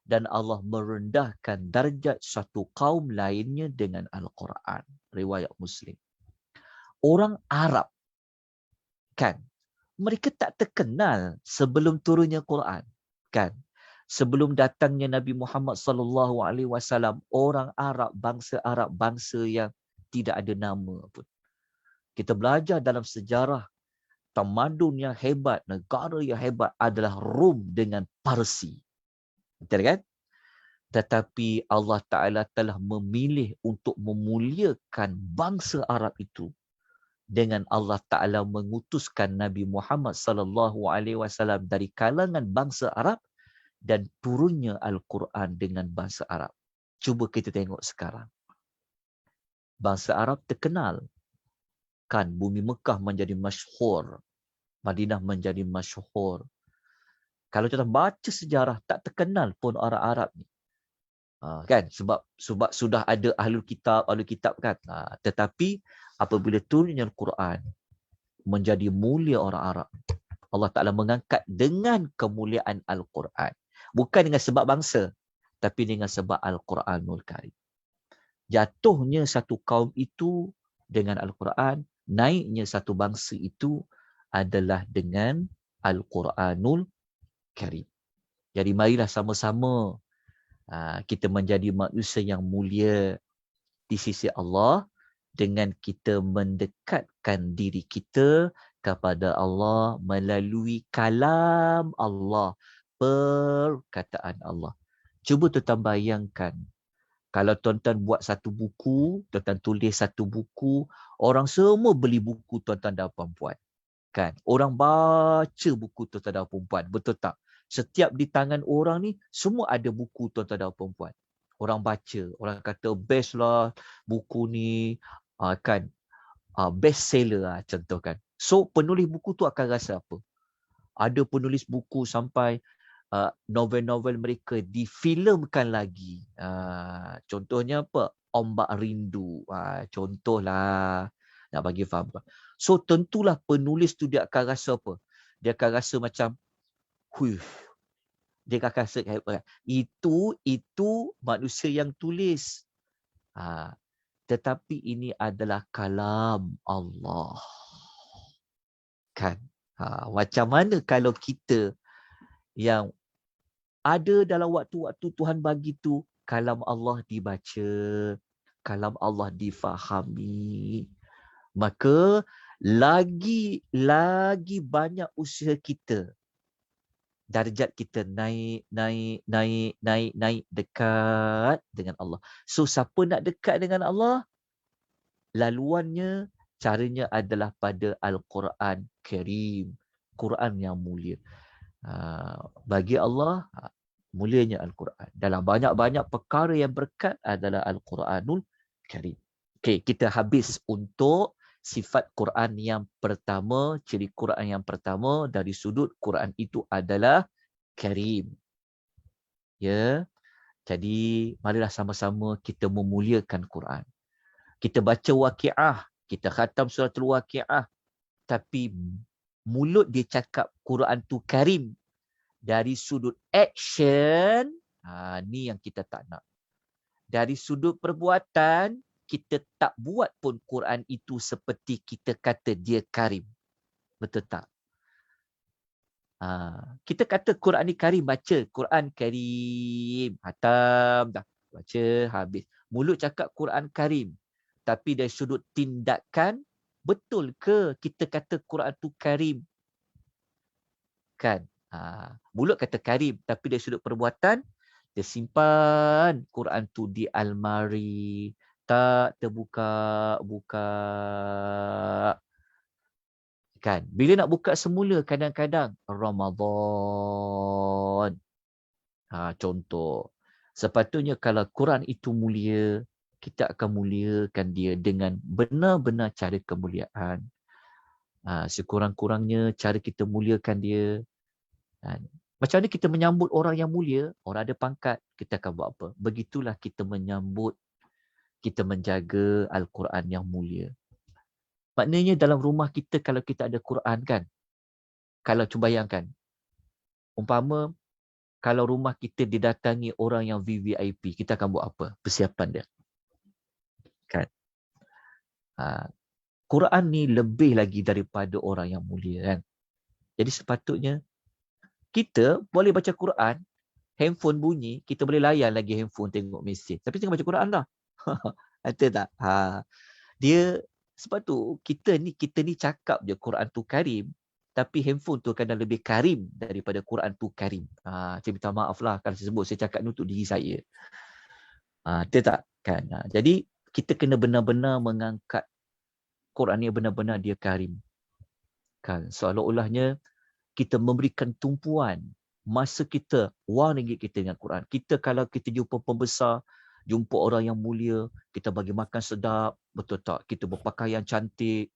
dan Allah merendahkan darjat suatu kaum lainnya dengan Al-Quran. Riwayat Muslim. Orang Arab, kan, mereka tak terkenal sebelum turunnya Quran, kan? Sebelum datangnya Nabi Muhammad SAW, orang Arab, bangsa yang tidak ada nama pun. Kita belajar dalam sejarah tamadun yang hebat, negara yang hebat adalah Rom dengan Parsi. Betul kan? Tetapi Allah Ta'ala telah memilih untuk memuliakan bangsa Arab itu dengan Allah Ta'ala mengutuskan Nabi Muhammad SAW dari kalangan bangsa Arab dan turunnya Al-Quran dengan bahasa Arab. Cuba kita tengok sekarang. Bangsa Arab terkenal. Kan bumi Mekah menjadi masyhur. Madinah menjadi masyhur. Kalau kita baca sejarah, tak terkenal pun orang Arab ni. Kan? Sebab sudah ada ahli kitab kan. Tetapi apabila turunnya Al-Quran, menjadi mulia orang Arab. Allah Ta'ala mengangkat dengan kemuliaan Al-Quran. Bukan dengan sebab bangsa, tapi dengan sebab Al-Quranul Karim. Jatuhnya satu kaum itu dengan Al-Quran, naiknya satu bangsa itu adalah dengan Al-Quranul Karim. Jadi marilah sama-sama kita menjadi manusia yang mulia di sisi Allah dengan kita mendekatkan diri kita kepada Allah melalui kalam Allah, perkataan Allah. Cuba tuan-tuan bayangkan, kalau tuan-tuan buat satu buku, tuan-tuan tulis satu buku, orang semua beli buku tuan-tuan dan puan-puan. Kan? Orang baca buku tuan-tuan dan puan-puan. Betul tak? Setiap di tangan orang ni, semua ada buku tuan-tuan dan puan-puan. Orang baca, orang kata best lah buku ni, kan? Best seller lah, contoh kan. So, penulis buku tu akan rasa apa? Ada penulis buku sampai novel-novel mereka difilmkan lagi. Contohnya apa? Ombak Rindu. Contohlah. Nak bagi faham. So tentulah penulis tu dia akan rasa apa? Dia akan rasa macam, dia akan rasa itu manusia yang tulis. Tetapi ini adalah kalam Allah. Kan? Macam mana kalau kita yang ada dalam waktu-waktu Tuhan bagi tu, kalam Allah dibaca, kalam Allah difahami, maka lagi banyak usaha kita, darjat kita naik dekat dengan Allah. So siapa nak dekat dengan Allah? Laluannya, caranya adalah pada Al-Quran Karim, Quran yang mulia. Bagi Allah, mulianya Al-Quran. Dalam banyak-banyak perkara yang berkat adalah Al-Quranul Karim. Okay, kita habis untuk sifat Quran yang pertama, ciri Quran yang pertama dari sudut Quran itu adalah Karim. Ya, jadi marilah sama-sama kita memuliakan Quran. Kita baca Waqiah, kita khatam suratul Waqiah, tapi mulut dia cakap Quran tu Karim. Dari sudut action, ni yang kita tak nak. Dari sudut perbuatan, kita tak buat pun Quran itu seperti kita kata dia Karim. Betul tak? Kita kata Quran ni Karim, baca Quran Karim, hatam dah, baca habis. Mulut cakap Quran Karim, tapi dari sudut tindakan, betul ke kita kata Quran tu Karim? Kan? Mulut kata Karim, tapi dari sudut perbuatan, dia simpan Quran tu di almari, tak terbuka-buka. Kan? Bila nak buka semula, kadang-kadang Ramadan. Contoh. Sepatutnya kalau Quran itu mulia, kita akan muliakan dia dengan benar-benar cara kemuliaan. Sekurang-kurangnya cara kita muliakan dia. Macam mana kita menyambut orang yang mulia, orang ada pangkat, kita akan buat apa? Begitulah kita menyambut, kita menjaga Al-Quran yang mulia. Maknanya dalam rumah kita kalau kita ada Quran kan, kalau cuba bayangkan, umpama kalau rumah kita didatangi orang yang VVIP, kita akan buat apa? Persiapan dia. Kan? Quran ni lebih lagi daripada orang yang mulia kan. Jadi sepatutnya kita boleh baca Quran, handphone bunyi, kita boleh layan lagi handphone tengok mesej. Tapi tengok baca Quran lah. Ada tak? Dia, sebab tu kita ni cakap je Quran tu Karim, tapi handphone tu kadang lebih karim daripada Quran tu Karim. Saya minta maaf lah kalau saya sebut, saya cakap ni untuk diri saya. Ada tak? Kan? Jadi kita kena benar-benar mengangkat Quran ni benar-benar dia Karim. Kan? Seolah-olahnya kita memberikan tumpuan masa kita, wang ringgit kita dengan Quran. Kita kalau kita jumpa pembesar, jumpa orang yang mulia, kita bagi makan sedap, betul tak? Kita berpakaian cantik,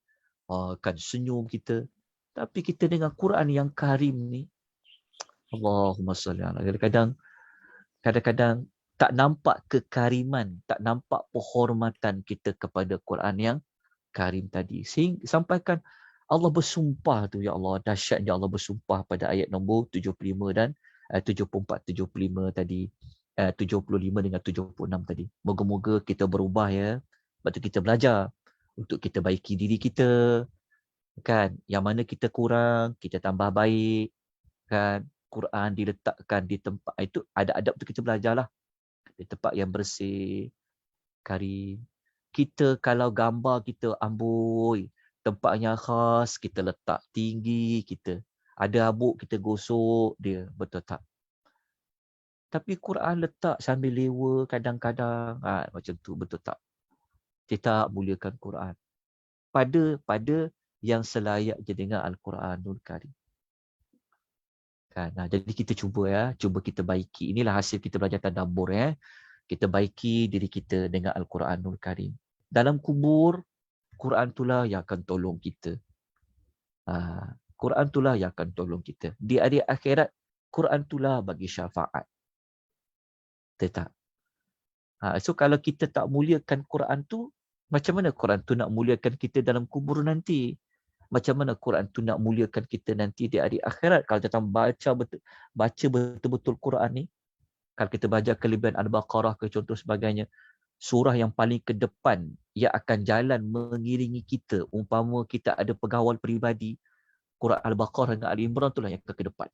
kan senyum kita. Tapi kita dengan Quran yang Karim ni, Allahumma salli ala. Kadang-kadang tak nampak kekariman, tak nampak penghormatan kita kepada Quran yang Karim tadi. Sampaikan Allah bersumpah tu, ya Allah, dahsyatnya Allah bersumpah pada ayat nombor 75 dan 74, 75 tadi, 75 dengan 76 tadi. Moga-moga kita berubah ya. Sebab tu kita belajar untuk kita baiki diri kita. Kan? Yang mana kita kurang, kita tambah baik. Kan? Quran diletakkan di tempat, itu ada adab tu kita belajarlah. Di tempat yang bersih, Karim. Kita kalau gambar kita amboi, tempat yang khas, kita letak tinggi, kita ada habuk, kita gosok dia, betul tak? Tapi Quran letak sambil lewa kadang-kadang, macam tu, betul tak? Kita muliakan Quran. Pada yang selayak je dengan Al-Quranul Karim. Kan? Jadi kita cuba kita baiki. Inilah hasil kita belajar tadabbur ya. Kita baiki diri kita dengan Al-Quranul Karim. Dalam kubur, Quran itulah yang akan tolong kita. Quran itulah yang akan tolong kita. Di hari akhirat, Quran itulah bagi syafaat. Tetap. So kalau kita tak muliakan Quran tu, macam mana Quran tu nak muliakan kita dalam kubur nanti? Macam mana Quran tu nak muliakan kita nanti di hari akhirat? Kalau kita baca betul-betul Quran ni, kalau kita baca kelebihan Al-Baqarah ke contoh sebagainya, surah yang paling ke depan yang akan jalan mengiringi kita, umpama kita ada pegawai peribadi, Quran Al-Baqarah dengan Ali Imran itulah yang ke depan.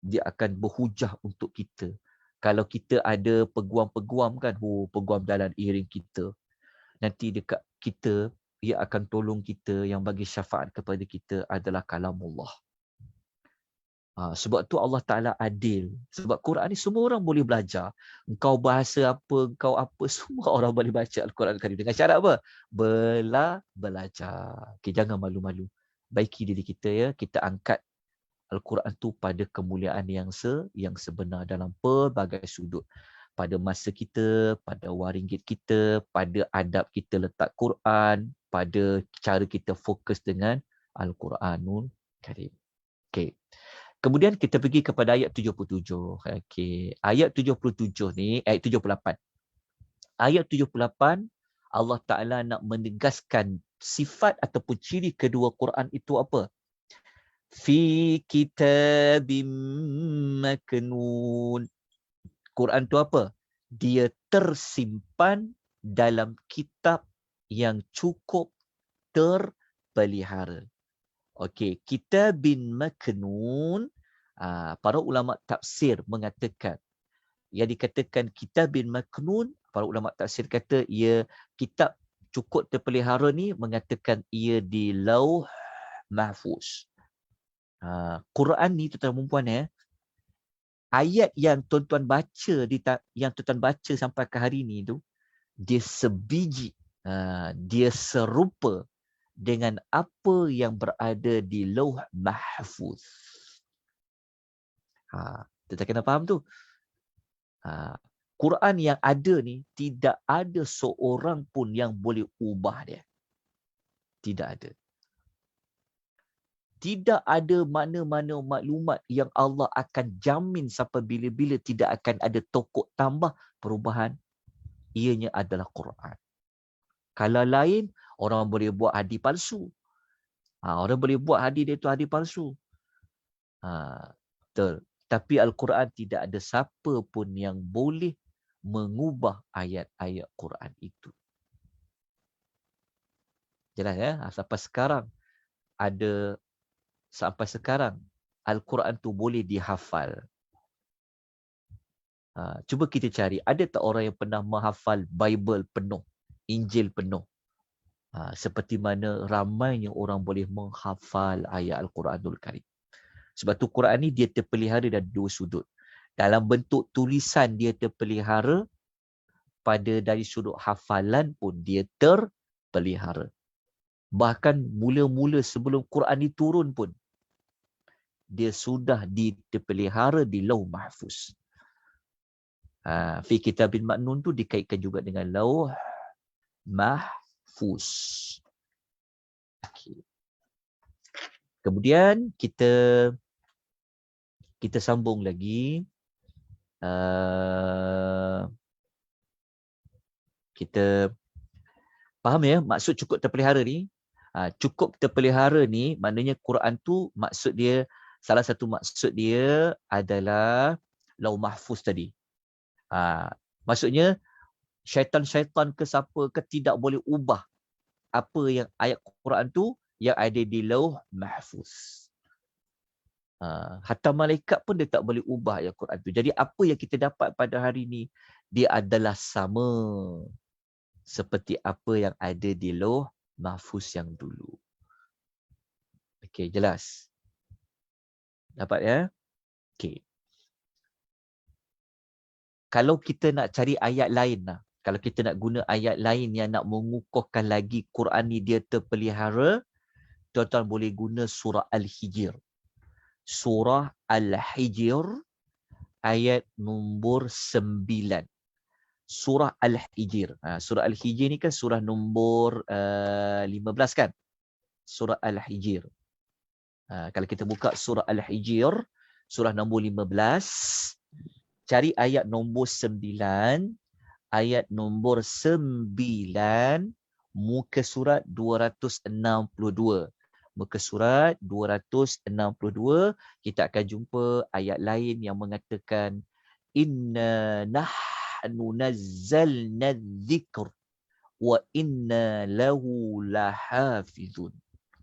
Dia akan berhujah untuk kita. Kalau kita ada peguam-peguam kan, peguam jalan iring kita. Nanti dekat kita, ia akan tolong kita, yang bagi syafaat kepada kita adalah kalamullah. Sebab tu Allah Ta'ala adil. Sebab Quran ni semua orang boleh belajar. Engkau bahasa apa, engkau apa, semua orang boleh baca Al-Quran Al-Karim. Dengan syarat apa? Belajar. Okay, jangan malu-malu. Baiki diri kita ya. Kita angkat Al-Quran tu pada kemuliaan yang sebenar dalam pelbagai sudut. Pada masa kita, pada waringgit kita, pada adab kita letak Quran, pada cara kita fokus dengan Al-Quranul Karim. Okay. Kemudian kita pergi kepada ayat 77. Okay. Ayat 77 ni, ayat 78. Ayat 78, Allah Ta'ala nak menegaskan sifat ataupun ciri kedua Quran itu apa? Fi kitabim maknun. Quran tu apa? Dia tersimpan dalam kitab yang cukup terpelihara. Okey, kitabin maknun, para ulama tafsir mengatakan, yang dikatakan kitabin maknun, para ulama tafsir kata ia kitab cukup terpelihara ni mengatakan ia di lauh mahfuz. Quran ni tuan-tuan dan puan ya, ayat yang tuan-tuan baca yang tuan-tuan baca sampai ke hari ni tu, dia sebiji, dia serupa dengan apa yang berada di lauh mahfuz. Kita kena faham tu. Quran yang ada ni tidak ada seorang pun yang boleh ubah dia. Tidak ada. Tidak ada mana-mana maklumat yang Allah akan jamin sampai bila-bila tidak akan ada tokok tambah perubahan. Ianya adalah Quran. Kalau lain, orang boleh buat hadis palsu. Orang boleh buat hadis dia tu hadis palsu. Betul. Tapi Al-Quran tidak ada siapa pun yang boleh mengubah ayat-ayat Quran itu. Jelas ya? Sampai sekarang Al-Quran tu boleh dihafal. Cuba kita cari, ada tak orang yang pernah menghafal Bible penuh, Injil penuh? Seperti mana ramainya orang boleh menghafal ayat Al-Quranul Karim. Sebab tu Quran ni dia terpelihara dari dua sudut. Dalam bentuk tulisan dia terpelihara, dari sudut hafalan pun dia terpelihara. Bahkan mula-mula sebelum Quran ni turun pun, dia sudah terpelihara di lauh mahfuz. Fi kitabin maknun tu dikaitkan juga dengan lauh mahfuz. Okay. Kemudian kita sambung lagi. Kita faham ya maksud cukup terpelihara ni? Cukup terpelihara ni maknanya Quran tu maksud dia, salah satu maksud dia adalah lauh mahfuz tadi. Maksudnya syaitan-syaitan ke siapa ke tidak boleh ubah apa yang ayat Quran tu yang ada di lauh mahfuz. Hatta malaikat pun dia tak boleh ubah ayat Quran tu. Jadi apa yang kita dapat pada hari ni, dia adalah sama seperti apa yang ada di lauh mahfuz yang dulu. Okey, jelas. Dapat ya? Okey. Kalau kita nak cari ayat lain lah. Kalau kita nak guna ayat lain yang nak mengukuhkan lagi Quran ni dia terpelihara, tuan-tuan boleh guna surah Al-Hijr. Surah Al-Hijr ayat nombor 9. Surah Al-Hijr. Surah Al-Hijr ni kan surah nombor 15 kan? Surah Al-Hijr. Kalau kita buka surah Al-Hijr, surah nombor 15, cari ayat nombor 9, ayat nombor 9, muka surat 262. Muka surat 262, kita akan jumpa ayat lain yang mengatakan inna nahnu nazzalna dzikr wa inna lahu lahafizun.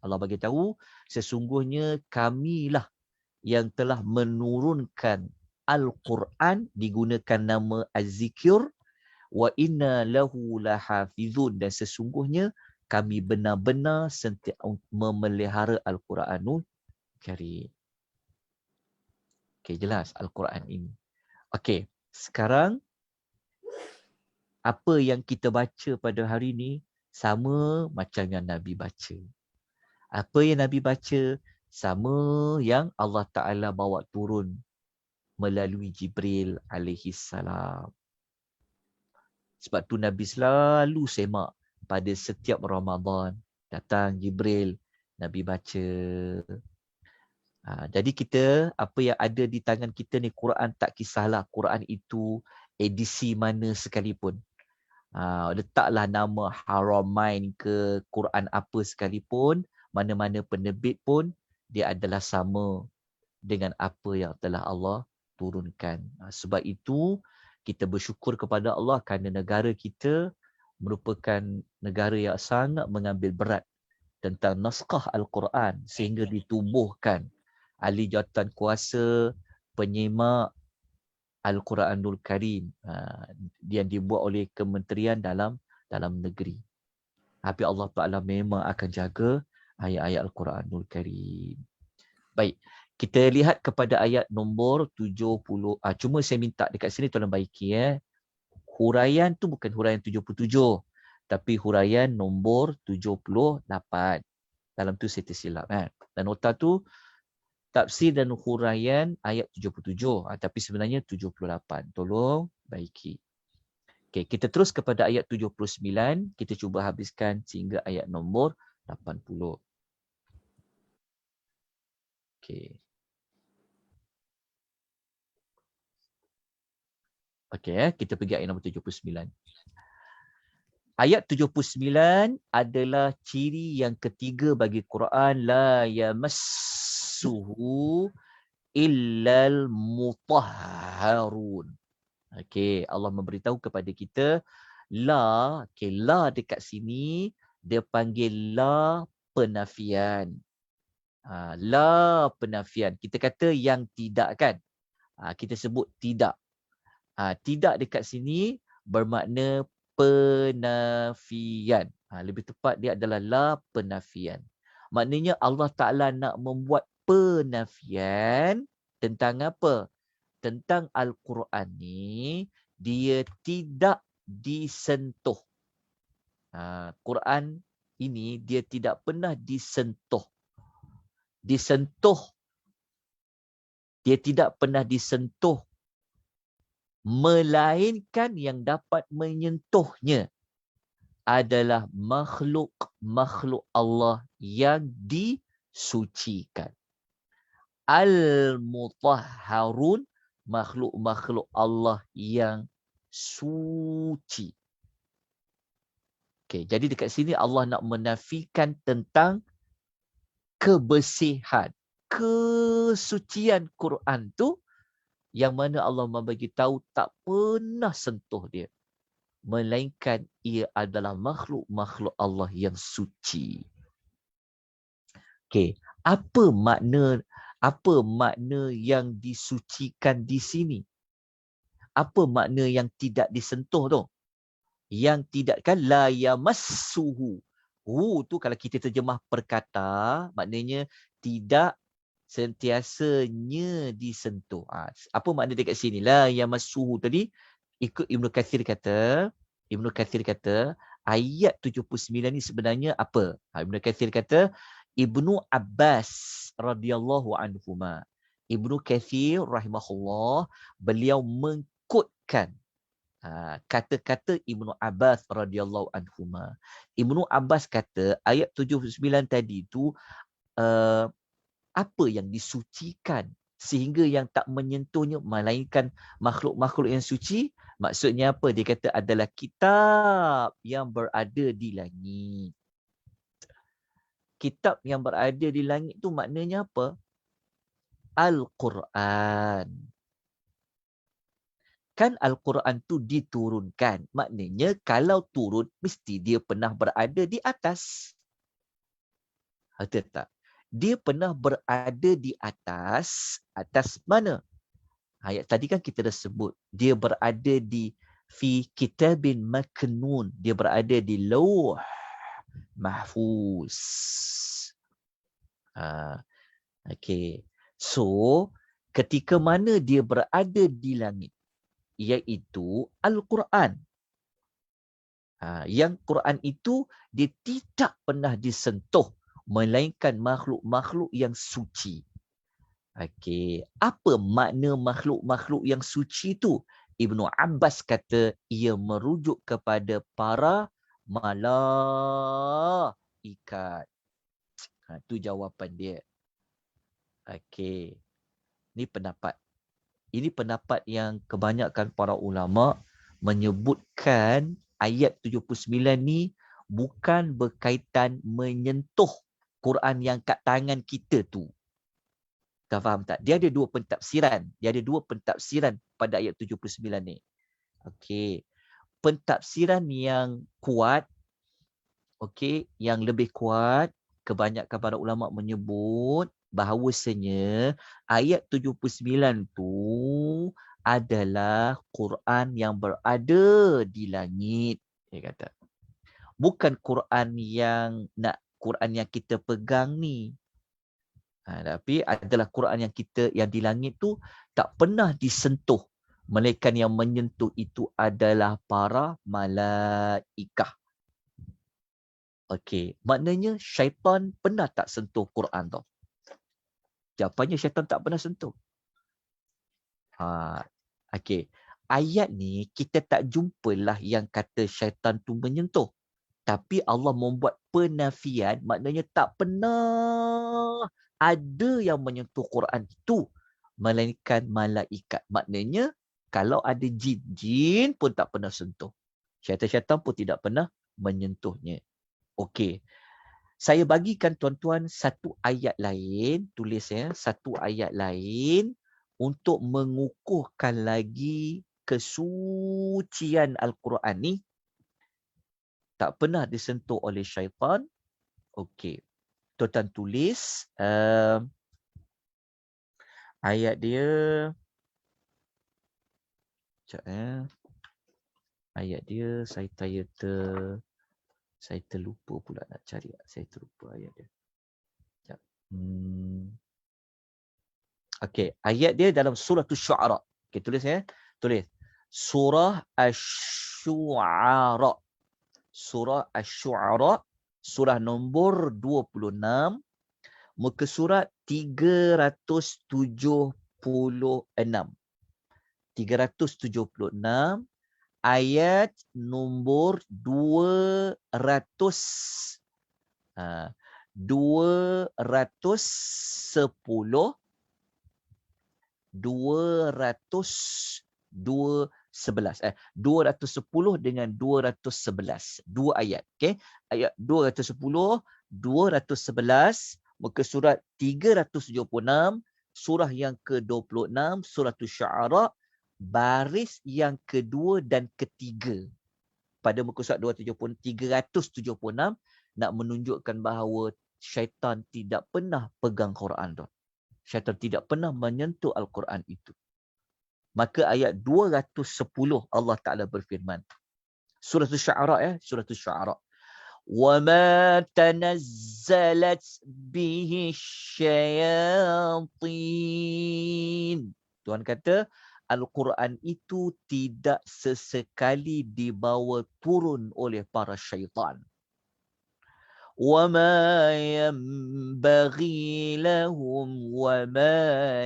Allah bagi tahu sesungguhnya kamilah yang telah menurunkan Al-Quran, digunakan nama Az-Zikr, wa inna lahu lahafizun, dan sesungguhnya kami benar-benar sentiasa memelihara Al-Quranul Karim. Okey, jelas Al-Quran ini. Okey, sekarang apa yang kita baca pada hari ini sama macam yang Nabi baca. Apa yang Nabi baca sama yang Allah Ta'ala bawa turun melalui Jibril alaihi salam. Sebab tu Nabi selalu semak pada setiap Ramadan. Datang Jibril, Nabi baca. Jadi kita, apa yang ada di tangan kita ni, Quran, tak kisahlah Quran itu edisi mana sekalipun. Letaklah nama Haramain ke Quran apa sekalipun, mana-mana penerbit pun, dia adalah sama dengan apa yang telah Allah turunkan. Sebab itu, kita bersyukur kepada Allah kerana negara kita merupakan negara yang sangat mengambil berat tentang naskah Al-Quran sehingga ditubuhkan ahli jawatan kuasa penyemak Al-Quranul Karim yang dibuat oleh kementerian dalam negeri. Tapi Allah Ta'ala memang akan jaga ayat-ayat Al-Quranul Karim. Baik, kita lihat kepada ayat nombor 70. Cuma saya minta dekat sini tolong baiki huraian tu bukan huraian 77, tapi huraian nombor 78. Dalam tu saya tersilap Dan nota tu tafsir dan huraian ayat 77, tapi sebenarnya 78. Tolong baiki. Okey, kita terus kepada ayat 79, kita cuba habiskan sehingga ayat nombor 80. Okey. Okey, kita pergi ayat nombor 79. Ayat 79 adalah ciri yang ketiga bagi Quran, la yamassuhu illal mutahharun. Okey, Allah memberitahu kepada kita la, la dekat sini dia panggil la penafian. La penafian. Kita kata yang tidak kan? Kita sebut tidak. Tidak dekat sini bermakna penafian. Lebih tepat dia adalah la penafian. Maknanya Allah Ta'ala nak membuat penafian tentang apa? Tentang Al-Quran ni, dia tidak disentuh. Quran ini dia tidak pernah disentuh. Dia tidak pernah disentuh, melainkan yang dapat menyentuhnya adalah makhluk Allah yang disucikan. Al-mutahharun, makhluk-makhluk Allah yang suci. Okey, jadi dekat sini Allah nak menafikan tentang kebersihan, kesucian Quran tu, yang mana Allah membagi tahu tak pernah sentuh dia, melainkan ia adalah makhluk-makhluk Allah yang suci. Okey, apa makna yang disucikan di sini? Apa makna yang tidak disentuh tu? Yang tidak kan la yamassuhu. Tu kalau kita terjemah perkata, maknanya tidak sentiasanya disentuh. Apa makna dekat sini lah yang masuhu tadi? Ikut Ibnu Katsir kata, ayat 79 ni sebenarnya apa? Ibnu Katsir kata, Ibnu Abbas radhiyallahu anhuma. Ibnu Katsir rahimahullah, beliau mengkutkan kata-kata Ibnu Abbas radhiyallahu anhuma. Ibnu Abbas kata ayat 79 tadi tu apa yang disucikan sehingga yang tak menyentuhnya melainkan makhluk-makhluk yang suci. Maksudnya apa? Dia kata adalah kitab yang berada di langit. Kitab yang berada di langit tu maknanya apa? Al-Quran. Kan Al-Quran tu diturunkan. Maknanya kalau turun, mesti dia pernah berada di atas. Betul tak? Dia pernah berada di atas mana? Ayat tadi kan kita dah sebut. Dia berada di fi kitabin maknun. Dia berada di lauh mahfuz. Okay. So, ketika mana dia berada di langit? Iaitu Al-Quran. Yang Quran itu dia tidak pernah disentuh melainkan makhluk-makhluk yang suci. Okey, apa makna makhluk-makhluk yang suci itu? Ibnu Abbas kata ia merujuk kepada para malaikat. Itu jawapan dia. Okey. Ini pendapat yang kebanyakan para ulama menyebutkan ayat 79 ni bukan berkaitan menyentuh Quran yang kat tangan kita tu. Kau faham tak? Dia ada dua pentafsiran pada ayat 79 ni. Okey. Pentafsiran yang kuat, okey, yang lebih kuat, kebanyakan para ulama menyebut bahawasanya ayat 79 tu adalah Quran yang berada di langit. Dia kata. Bukan Quran yang kita pegang ni. Tapi adalah Quran yang di langit tu tak pernah disentuh. Melainkan yang menyentuh itu adalah para malaikah. Okey, maknanya syaitan pernah tak sentuh Quran tu? Jawapannya syaitan tak pernah sentuh. Okey, ayat ni kita tak jumpalah yang kata syaitan tu menyentuh. Tapi Allah membuat penafian, maknanya tak pernah ada yang menyentuh Quran itu melainkan malaikat. Maknanya kalau ada jin pun tak pernah sentuh. Syaitan-syaitan pun tidak pernah menyentuhnya. Okey. Saya bagikan tuan-tuan satu ayat lain, tulis satu ayat lain untuk mengukuhkan lagi kesucian Al-Quran ni tak pernah disentuh oleh syaitan. Okey. Tuan-tuan tulis ayat dia. Sekejap ayat dia saya terlupa pula nak cari. Saya terlupa ayat dia. Sekejap. Okey, ayat dia dalam surah Asy-Syu'ara. Okey, tulis Tulis. Surah Asy-Syu'ara. Surah Asy-Syu'ara, surah nombor 26, muka surat 376. 376, ayat nombor 200. 210, 210 dengan 211. Dua ayat. Okay? Ayat 210, 211, muka surat 376, surah yang ke-26, surah Asy-Syu'ara, baris yang kedua dan ketiga. Pada muka surat 376 nak menunjukkan bahawa syaitan tidak pernah pegang Quran tu. Syaitan tidak pernah menyentuh Al-Quran itu. Maka ayat 210 Allah Ta'ala berfirman. Surah Asy-Syu'ara surah Asy-Syu'ara. وَمَا تَنَزَّلَتْ بِهِ الشَّيَاطِينَ. Tuhan kata, Al-Quran itu tidak sesekali dibawa turun oleh para syaitan. وَمَا يَنْبَغِي لَهُمْ وَمَا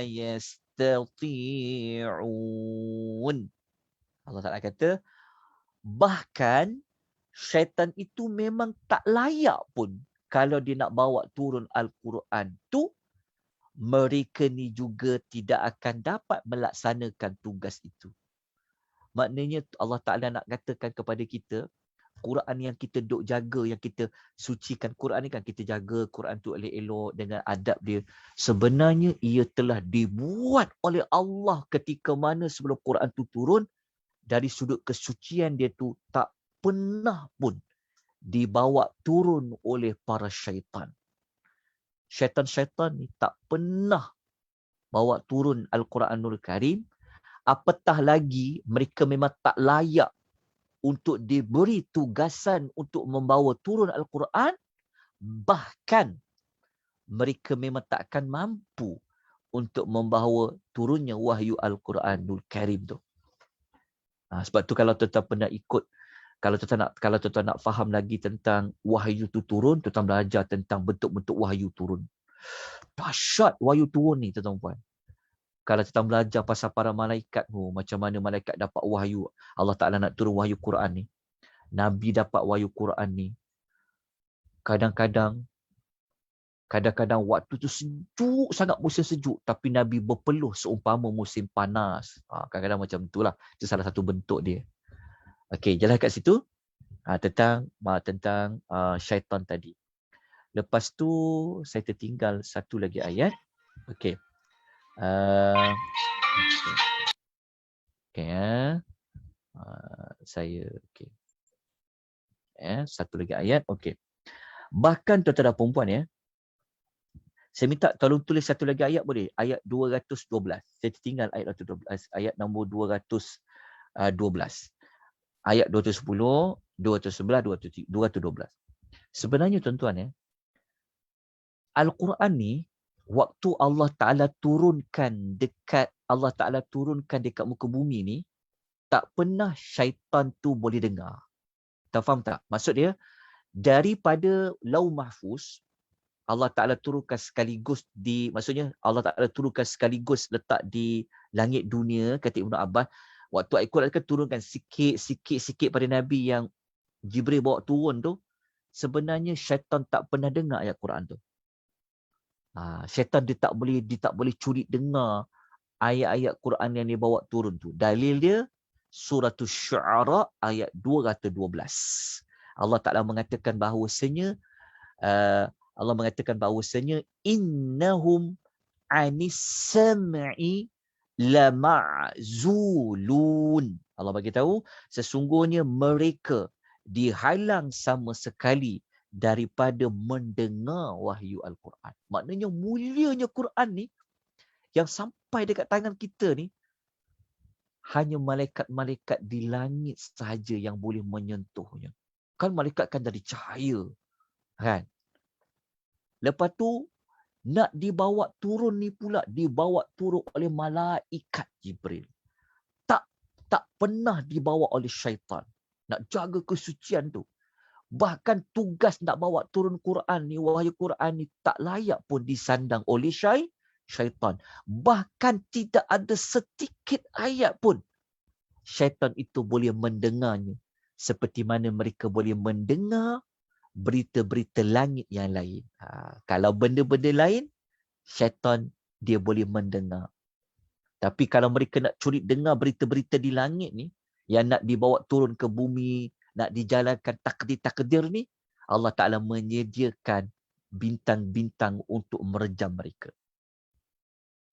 يَسْتَطِيعُونَ. Allah Ta'ala kata, bahkan syaitan itu memang tak layak pun kalau dia nak bawa turun Al-Quran tu, mereka ni juga tidak akan dapat melaksanakan tugas itu. Maknanya Allah Ta'ala nak katakan kepada kita, Quran yang kita duk jaga, yang kita sucikan, Quran ni kan kita jaga Quran tu elok-elok dengan adab dia. Sebenarnya ia telah dibuat oleh Allah ketika mana sebelum Quran tu turun, dari sudut kesucian dia tu tak pernah pun dibawa turun oleh para syaitan. Syaitan-syaitan ni tak pernah bawa turun Al-Quranul Karim. Apatah lagi mereka memang tak layak untuk diberi tugasan untuk membawa turun Al-Quran. Bahkan mereka memang tak akan mampu untuk membawa turunnya wahyu Al-Quranul Karim tu. Sebab tu kalau tuan-tuan pernah ikut, kalau tuan-tuan nak faham lagi tentang wahyu tu turun, tuan-tuan belajar tentang bentuk-bentuk wahyu turun. Dahsyat wahyu turun ni tuan-tuan. Kalau tuan-tuan belajar pasal para malaikat, macam mana malaikat dapat wahyu, Allah Ta'ala nak turun wahyu Quran ni. Nabi dapat wahyu Quran ni. Kadang-kadang waktu tu sejuk sangat, musim sejuk, tapi Nabi berpeluh seumpama musim panas. Kadang-kadang macam itulah. Itu salah satu bentuk dia. Okey, jelas kat situ tentang syaitan tadi. Lepas tu saya tertinggal satu lagi ayat. Okey. Saya okey. Satu lagi ayat. Okey. Bahkan tuan-tuan dan puan-puan ya. Saya minta tolong tulis satu lagi ayat boleh? Ayat 212. Saya tertinggal ayat 212. Ayat nombor 212. Ayat 210, 211, 212. Sebenarnya tuan-tuan ya, Al-Quran ni waktu Allah Ta'ala turunkan dekat muka bumi ni, tak pernah syaitan tu boleh dengar. Tak faham tak? Maksud dia, daripada Lauh Mahfuz, Allah Ta'ala turunkan sekaligus maksudnya Allah Ta'ala turunkan sekaligus letak di langit dunia, kata Ibn Abbas. Waktu Al-Quran kan turunkan sikit-sikit pada Nabi yang Jibril bawa turun tu, sebenarnya syaitan tak pernah dengar ayat Quran tu. Syaitan dia tak boleh curi dengar ayat-ayat Quran yang dia bawa turun tu. Dalil dia Suratul Syu'ara ayat 212. Allah Ta'ala mengatakan bahawasanya innahum anis sam'i lama'zulun. Allah bagi tahu sesungguhnya mereka dihalang sama sekali daripada mendengar wahyu Al-Quran. Maknanya mulianya Quran ni yang sampai dekat tangan kita ni, hanya malaikat-malaikat di langit sahaja yang boleh menyentuhnya. Kan malaikat kan dari cahaya. Kan? Lepas tu nak dibawa turun ni pula dibawa turun oleh malaikat Jibril. Tak pernah dibawa oleh syaitan. Nak jaga kesucian tu. Bahkan tugas nak bawa turun Quran ni, wahyu Quran ni tak layak pun disandang oleh syaitan. Bahkan tidak ada sedikit ayat pun syaitan itu boleh mendengarnya. Seperti mana mereka boleh mendengar berita-berita langit yang lain. Kalau benda-benda lain, syaitan dia boleh mendengar. Tapi kalau mereka nak curi dengar berita-berita di langit ni, yang nak dibawa turun ke bumi, nak dijalankan takdir-takdir ni, Allah Ta'ala menyediakan bintang-bintang untuk merejam mereka.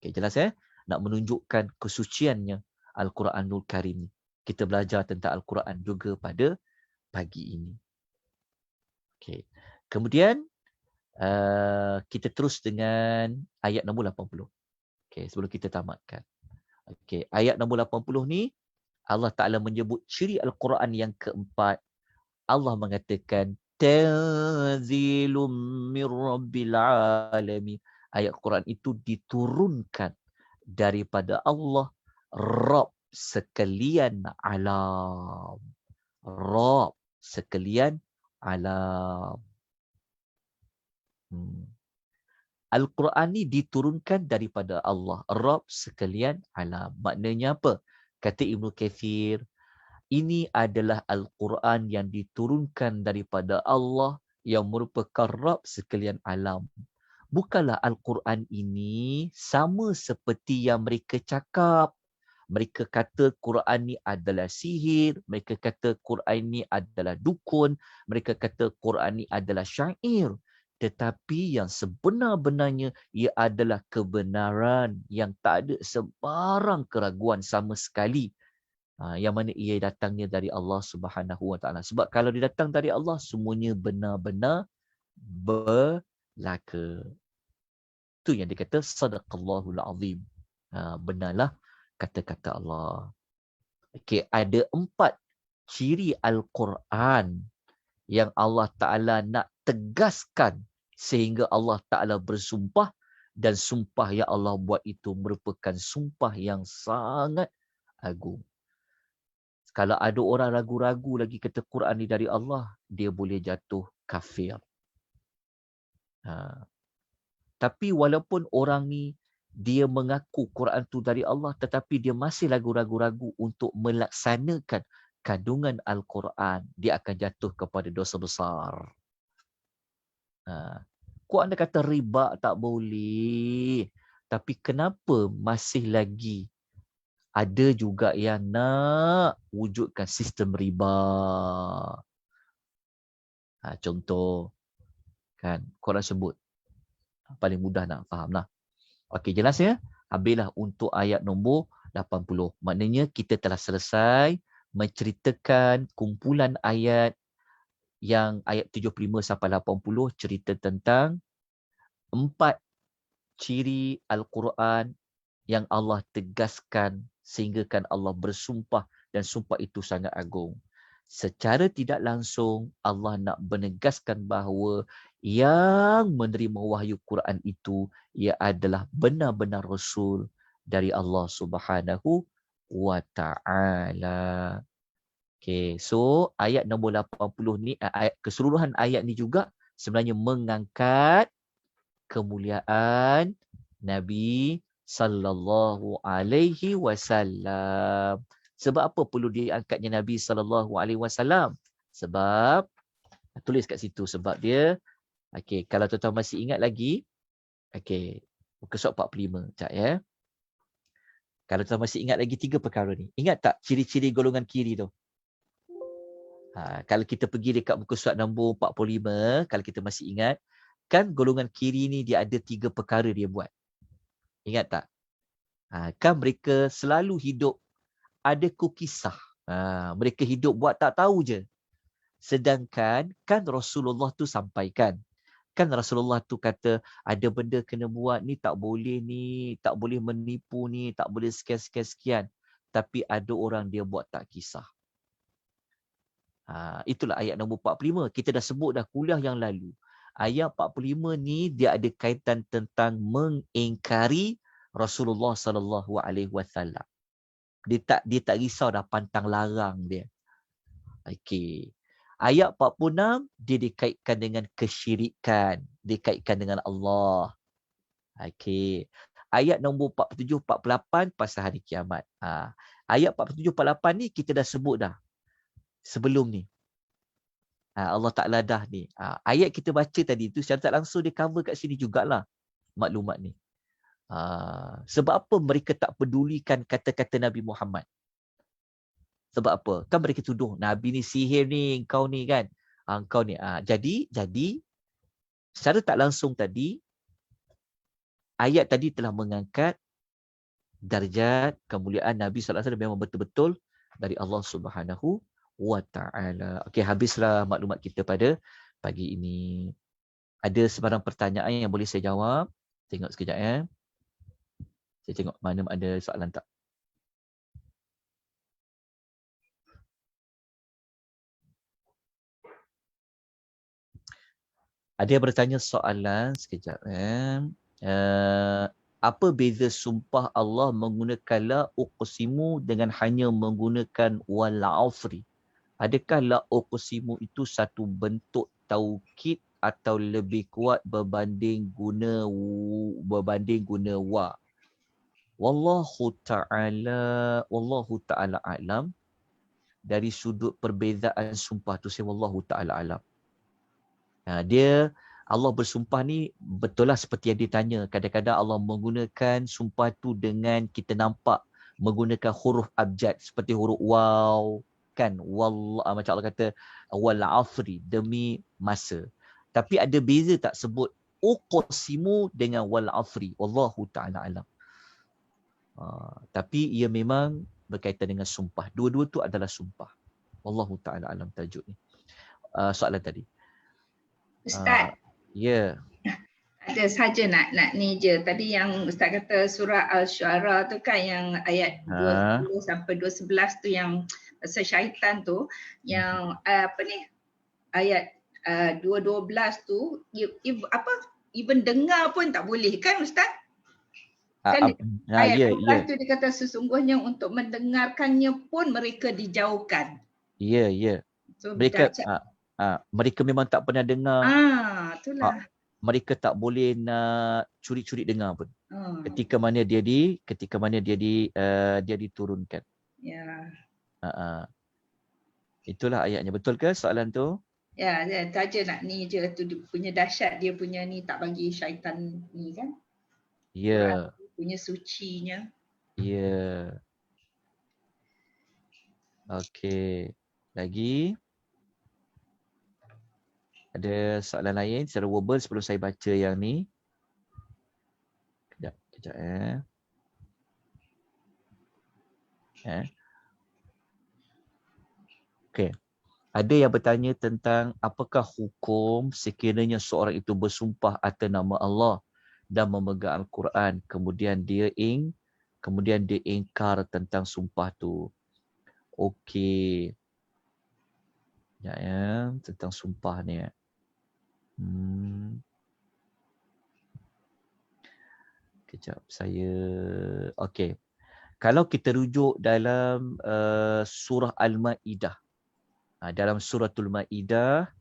Okay, jelas ya? Nak menunjukkan kesuciannya Al-Quranul Karim. Kita belajar tentang Al-Quran juga pada pagi ini. Okay. Kemudian, kita terus dengan ayat nombor 80. Okay, sebelum kita tamatkan. Okay, ayat nombor 80 ni, Allah Ta'ala menyebut ciri Al-Quran yang keempat. Allah mengatakan, tanzilum mir rabbil alamin. Ayat Quran itu diturunkan daripada Allah, Rabb sekalian alam. Rabb sekalian alam. Al-Quran ni diturunkan daripada Allah, Rabb sekalian alam. Maknanya apa? Kata Ibnu Katsir, ini adalah Al-Quran yang diturunkan daripada Allah yang merupakan Rabb sekalian alam. Bukanlah Al-Quran ini sama seperti yang mereka cakap. Mereka kata Quran ni adalah sihir, mereka kata Quran ni adalah dukun, mereka kata Quran ni adalah syair. Tetapi yang sebenar-benarnya ia adalah kebenaran yang tak ada sebarang keraguan sama sekali. Yang mana ia datangnya dari Allah Subhanahu Wa Taala. Sebab kalau dia datang dari Allah, semuanya benar-benar berlaku. Itu yang dikata Sadaqallahul Azim. Benarlah kata-kata Allah. Okey, ada 4 ciri Al-Quran yang Allah Ta'ala nak tegaskan sehingga Allah Ta'ala bersumpah, dan sumpah yang Allah buat itu merupakan sumpah yang sangat agung. Kalau ada orang ragu-ragu lagi kata Quran ni dari Allah, dia boleh jatuh kafir. Tapi walaupun orang ni dia mengaku Quran tu dari Allah, tetapi dia masih ragu-ragu untuk melaksanakan kandungan Al-Quran, dia akan jatuh kepada dosa besar. Kok anda kata riba tak boleh? Tapi kenapa masih lagi ada juga yang nak wujudkan sistem riba? Contoh, kan, Quran sebut. Paling mudah nak faham lah. Okey, jelas ya? Habislah untuk ayat nombor 80. Maknanya kita telah selesai menceritakan kumpulan ayat yang ayat 75 sampai 80 cerita tentang 4 ciri Al-Quran yang Allah tegaskan sehinggakan Allah bersumpah, dan sumpah itu sangat agung. Secara tidak langsung Allah nak menegaskan bahawa yang menerima wahyu Quran itu ia adalah benar-benar Rasul dari Allah Subhanahu Wa Ta'ala. Okay, so ayat nombor 80 ni, keseluruhan ayat ni juga sebenarnya mengangkat kemuliaan Nabi sallallahu alaihi wasallam. Sebab apa perlu diangkatnya Nabi sallallahu alaihi wasallam? Sebab tulis kat situ sebab dia. Okey, kalau tuan-tuan masih ingat lagi, okey, muka surat 45 sekejap ya. Kalau tuan-tuan masih ingat lagi 3 perkara ni. Ingat tak ciri-ciri golongan kiri tu? Kalau kita pergi dekat muka surat nombor 45, kalau kita masih ingat, kan golongan kiri ni dia ada 3 perkara dia buat. Ingat tak? Kan mereka selalu hidup ada kisah. Mereka hidup buat tak tahu je. Sedangkan kan Rasulullah tu sampaikan. Kan Rasulullah tu kata ada benda kena buat ni, tak boleh menipu ni, tak boleh sekian-sekian. Tapi ada orang dia buat tak kisah. Itulah ayat nombor 45. Kita dah sebut dah kuliah yang lalu. Ayat 45 ni dia ada kaitan tentang mengingkari Rasulullah sallallahu alaihi wasallam. Dia tak risau dah pantang larang dia. Okey. Ayat 46 dia dikaitkan dengan kesyirikan, dikaitkan dengan Allah. Okey. Ayat nombor 47 48 pasal hari kiamat. Ayat 47 48 ni kita dah sebut dah sebelum ni. Allah Ta'ala dah ni. Ayat kita baca tadi tu secara tak langsung dia cover kat sini jugalah maklumat ni. Sebab apa mereka tak pedulikan kata-kata Nabi Muhammad? Sebab apa? Kan mereka tuduh Nabi ni sihir ni, engkau ni kan. Engkau ni. Jadi secara tak langsung tadi ayat tadi telah mengangkat darjat kemuliaan Nabi sallallahu alaihi wasallam memang betul-betul dari Allah Subhanahu Wa Ta'ala. Okey, habislah maklumat kita pada pagi ini. Ada sebarang pertanyaan yang boleh saya jawab? Tengok sekejap ya. Saya tengok mana ada soalan tak. Ada yang bertanya soalan sekejap. Apa beza sumpah Allah menggunakan la uqsimu dengan hanya menggunakan wal afri? Adakah la uqsimu itu satu bentuk taukid atau lebih kuat berbanding guna wa? Wallahu ta'ala a'lam. Dari sudut perbezaan sumpah tu saya wallahu ta'ala a'lam. Dia Allah bersumpah ni betul lah seperti yang ditanya. Kadang-kadang Allah menggunakan sumpah tu dengan kita nampak menggunakan huruf abjad seperti huruf waw kan, macam Allah kata wal afri, demi masa. Tapi ada beza tak sebut uqsimu dengan wal afri? Wallahu ta'ala alam. Tapi ia memang berkaitan dengan sumpah. Dua-dua tu adalah sumpah. Wallahu ta'ala alam tajuk ni. Soalan tadi. Ustaz. Ya. Ada saja nak ni je. Tadi yang Ustaz kata surah Al-Syu'ara tu kan yang ayat 20 sampai 211 tu yang pasal syaitan tu, yang ayat 212 tu even dengar pun tak boleh kan Ustaz? Kan ayat 12 tu dia kata sesungguhnya untuk mendengarkannya pun mereka dijauhkan. Ya. So, mereka memang tak pernah dengar. Itulah. Mereka tak boleh nak curi-curi dengar pun. Ketika mana dia diturunkan. Ya. Itulah ayatnya. Betul ke soalan tu? Ya, saja nak ni je tu dia punya dahsyat, dia punya ni tak bagi syaitan ni kan. Ya. Punya sucinya. Ya. Okey. Lagi? Ada soalan lain secara verbal sebelum saya baca yang ni? Kejap. Okey. Ada yang bertanya tentang apakah hukum sekiranya seorang itu bersumpah atas nama Allah dan memegang Al-Quran, kemudian dia ingkar tentang sumpah tu. Okey. Ya, tentang sumpah ni. Kejap saya. Okey. Kalau kita rujuk dalam surah Al-Maidah. Dalam suratul Maidah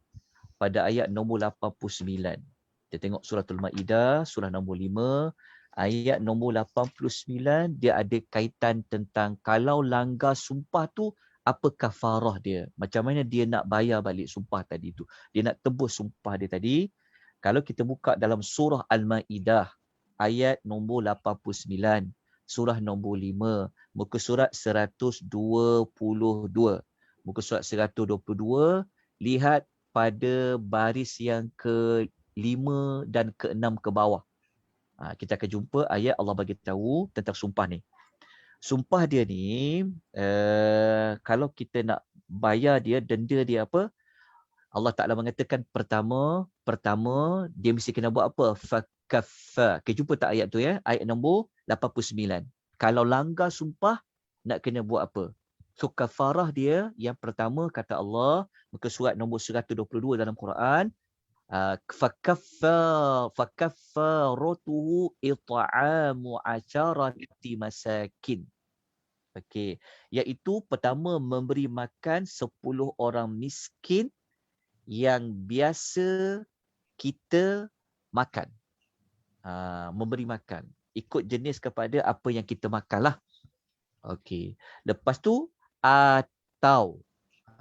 pada ayat nombor 89. Kita tengok suratul Maidah, surah nombor 5, ayat nombor 89, dia ada kaitan tentang kalau langgar sumpah tu, apa kafarah dia? Macam mana dia nak bayar balik sumpah tadi tu? Dia nak tebus sumpah dia tadi. Kalau kita buka dalam surah Al-Maidah, ayat nombor 89, surah nombor 5, muka surat 122. Muka surat 122, lihat pada baris yang ke-5 dan ke-6 ke bawah. Kita akan jumpa ayat Allah bagi tahu tentang sumpah ni. Sumpah dia ni, kalau kita nak bayar dia, denda dia apa? Allah Ta'ala mengatakan pertama dia mesti kena buat apa? Fakaffa. Okay, jumpa tak ayat tu ya? Ayat nombor 89. Kalau langgar sumpah, nak kena buat apa? So kafarah dia yang pertama kata Allah, muka surat nombor 122 dalam Quran, fakaffaratuhu it'amu 'asharati masakin. Okey, iaitu pertama memberi makan 10 orang miskin yang biasa kita makan. Memberi makan ikut jenis kepada apa yang kita makanlah. Okey. Lepas tu atau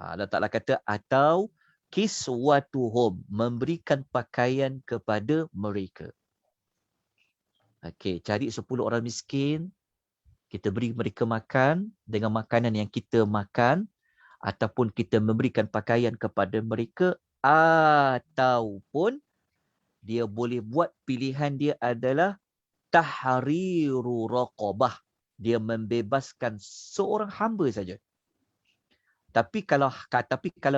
Allah Ta'ala kata atau kiswatuhum, memberikan pakaian kepada mereka. Okey, cari 10 orang miskin, kita beri mereka makan dengan makanan yang kita makan, ataupun kita memberikan pakaian kepada mereka, ataupun dia boleh buat pilihan dia adalah tahriru raqabah, dia membebaskan seorang hamba saja. Tapi kalau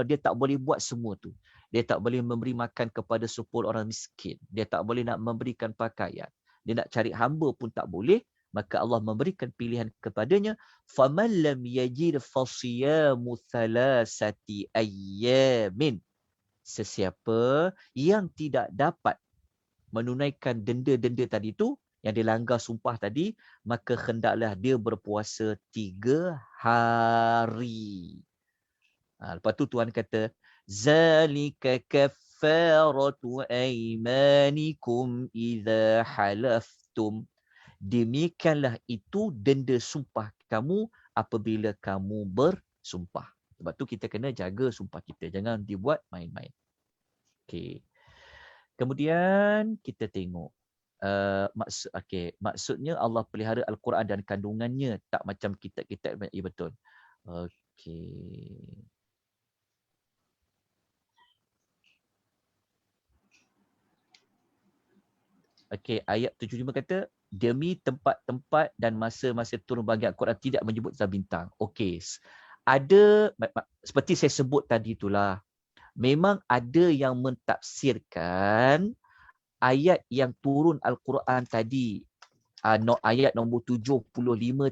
dia tak boleh buat semua tu, dia tak boleh memberi makan kepada 10 orang miskin, dia tak boleh nak memberikan pakaian, dia nak cari hamba pun tak boleh, maka Allah memberikan pilihan kepadanya, faman lam yajid fasiyamu thalathati ayyamin. Sesiapa yang tidak dapat menunaikan denda-denda tadi tu, yang dilanggar sumpah tadi, maka hendaklah dia berpuasa 3 hari. Lepas tu Tuhan kata, zalika kaffaratu aymanikum idza halaftum. Demikianlah itu denda sumpah kamu apabila kamu bersumpah. Sebab tu kita kena jaga sumpah kita, jangan dibuat main-main. Okey. Kemudian kita tengok maksudnya Allah pelihara Al-Quran dan kandungannya, tak macam kitab-kitab. Ya, betul. Okey. Okey, ayat 75 kata, demi tempat-tempat dan masa-masa turun bagi Al-Quran tidak menyebut tentang bintang. Okey. Ada, seperti saya sebut tadi itulah, memang ada yang mentafsirkan ayat yang turun Al-Quran tadi, ayat nombor 75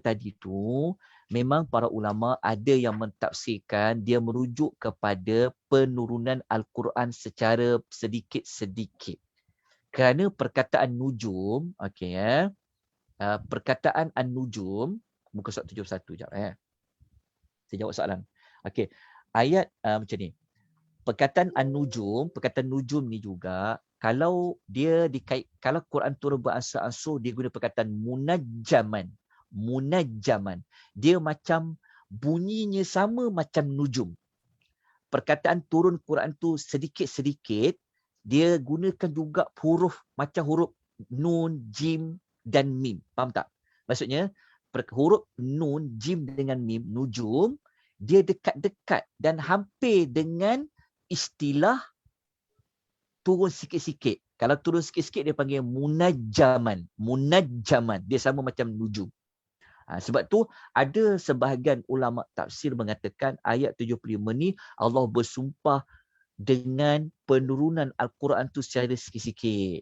tadi tu, memang para ulama ada yang mentafsirkan dia merujuk kepada penurunan Al-Quran secara sedikit-sedikit. Kerana perkataan nujum, perkataan an-nujum, muka surat 71 sekejap. Saya jawab soalan. Okey, ayat macam ni. Perkataan an-nujum, perkataan nujum ni juga, kalau dia kalau Quran turun beransur-ansur, dia guna perkataan munajjaman. Munajjaman. Dia macam bunyinya sama macam nujum. Perkataan turun Quran tu sedikit-sedikit, dia gunakan juga huruf macam huruf nun, jim dan mim. Faham tak? Maksudnya huruf nun, jim dengan mim, nujum, dia dekat-dekat dan hampir dengan istilah turun sikit-sikit. Kalau turun sikit-sikit dia panggil munajjaman. Munajjaman. Dia sama macam nujum. Sebab tu ada sebahagian ulama tafsir mengatakan ayat 75 ni Allah bersumpah dengan penurunan Al-Quran tu secara sikit-sikit.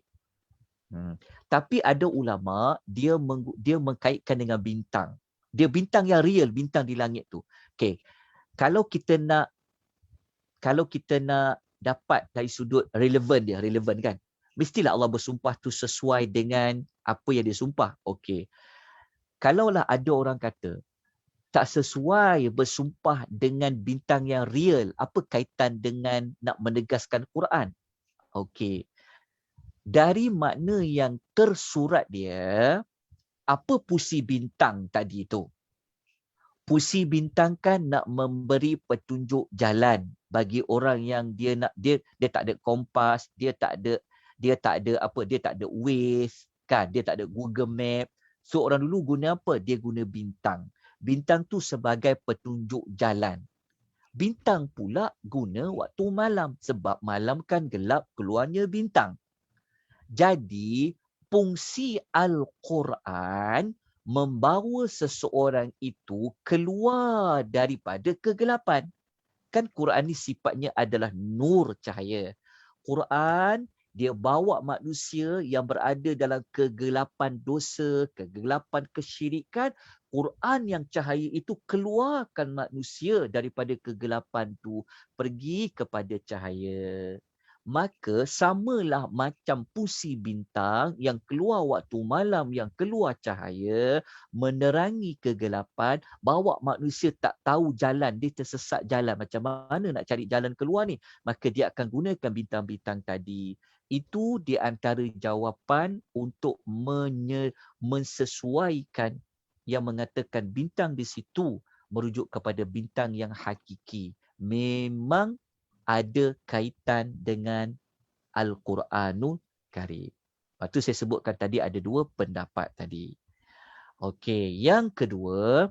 Tapi ada ulama dia mengkaitkan dengan bintang. Dia bintang yang real, bintang di langit tu. Okey. Kalau kita nak dapat dari sudut relevan kan? Mestilah Allah bersumpah tu sesuai dengan apa yang dia sumpah. Okey. Kalaulah ada orang kata tak sesuai bersumpah dengan bintang yang real, apa kaitan dengan nak menegaskan Quran? Okey. Dari makna yang tersurat dia, apa pusi bintang tadi tu? Pusi bintang kan nak memberi petunjuk jalan bagi orang yang dia tak ada kompas, dia tak ada Waze kan, dia tak ada Google Map. So orang dulu guna apa? Dia guna bintang. Bintang tu sebagai petunjuk jalan. Bintang pula guna waktu malam. Sebab malam kan gelap, keluarnya bintang. Jadi, fungsi Al-Quran membawa seseorang itu keluar daripada kegelapan. Kan Quran ni sifatnya adalah nur, cahaya. Quran dia bawa manusia yang berada dalam kegelapan dosa, kegelapan kesyirikan. Quran yang cahaya itu keluarkan manusia daripada kegelapan tu, pergi kepada cahaya. Maka samalah macam pusi bintang yang keluar waktu malam, yang keluar cahaya, menerangi kegelapan, bawa manusia tak tahu jalan, dia tersesat jalan. Macam mana nak cari jalan keluar ni? Maka dia akan gunakan bintang-bintang tadi. Itu di antara jawapan untuk mensesuaikan yang mengatakan bintang di situ merujuk kepada bintang yang hakiki. Memang ada kaitan dengan Al-Quranul Karim. Lepas tu saya sebutkan tadi ada 2 pendapat tadi. Okey, yang kedua,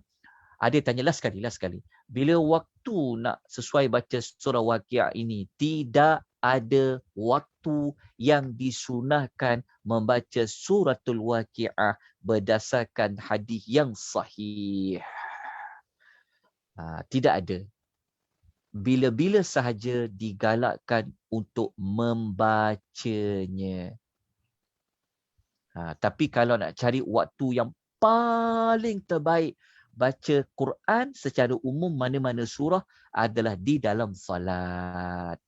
ada tanya last sekali. Bila waktu nak sesuai baca surah Waqiah ini, tidak ada waktu yang disunahkan membaca suratul Waqiah berdasarkan hadis yang sahih. Tidak ada. Bila-bila sahaja digalakkan untuk membacanya. Tapi kalau nak cari waktu yang paling terbaik baca Quran secara umum mana-mana surah adalah di dalam salat.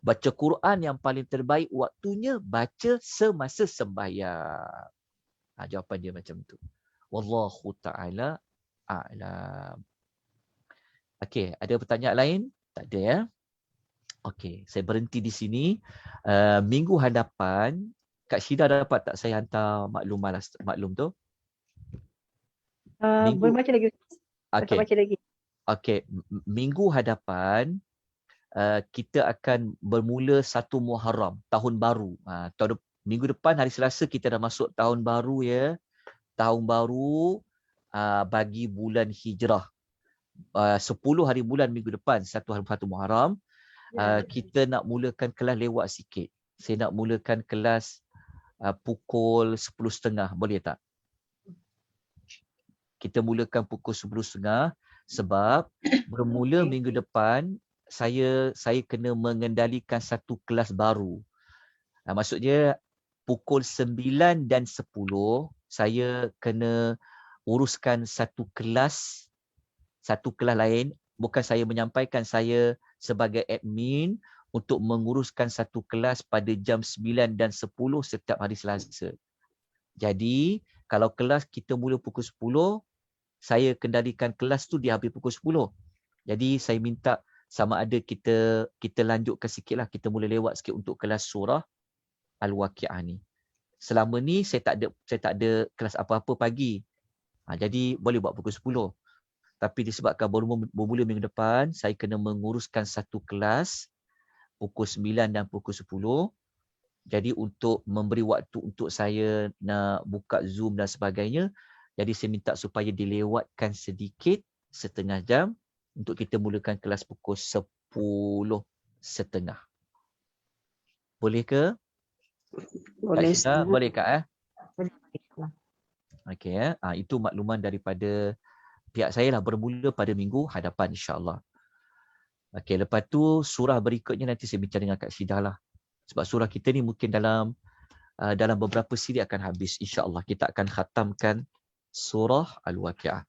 Baca Quran yang paling terbaik waktunya baca semasa sembahyang. Jawapan dia macam tu. Wallahu ta'ala a'lam. Okey, ada pertanyaan lain? Tak ada ya? Okey, saya berhenti di sini. Minggu hadapan, Kak Syida dapat tak saya hantar maklum tu? Boleh baca lagi. Okey. Baca lagi. Okey, minggu hadapan kita akan bermula 1 Muharram, tahun baru. Minggu depan hari Selasa kita dah masuk tahun baru ya. Tahun baru bagi bulan Hijrah. 10 hari bulan minggu depan, 1 Muharram. Kita nak mulakan kelas lewat sikit. Saya nak mulakan kelas pukul 10.30. Boleh tak? Kita mulakan pukul 10.30 sebab bermula minggu depan saya kena mengendalikan satu kelas baru. Maksudnya pukul 9 dan 10 saya kena uruskan satu kelas lain. Bukan saya menyampaikan, saya sebagai admin untuk menguruskan satu kelas pada jam 9 dan 10 setiap hari Selasa. Jadi kalau kelas kita mula pukul 10, saya kendalikan kelas tu dia habis pukul 10. Jadi saya minta sama ada kita lanjutkan sikit lah, kita mula lewat sikit untuk kelas surah Al-Waqi'ah ni. Selama ni saya tak ada kelas apa-apa pagi. Jadi boleh buat pukul 10. Tapi disebabkan bermula minggu depan, saya kena menguruskan satu kelas pukul 9 dan pukul 10. Jadi untuk memberi waktu untuk saya nak buka Zoom dan sebagainya, jadi saya minta supaya dilewatkan sedikit, setengah jam, untuk kita mulakan kelas pukul 10.30. Boleh ke? Boleh. Boleh Kak? Boleh. Okey. Itu makluman daripada pihak saya lah, bermula pada minggu hadapan insya-Allah. Okey, lepas tu surah berikutnya nanti saya bincang dengan Kak Syida lah. Sebab surah kita ni mungkin dalam beberapa siri akan habis insya-Allah. Kita akan khatamkan surah Al-Waqi'ah.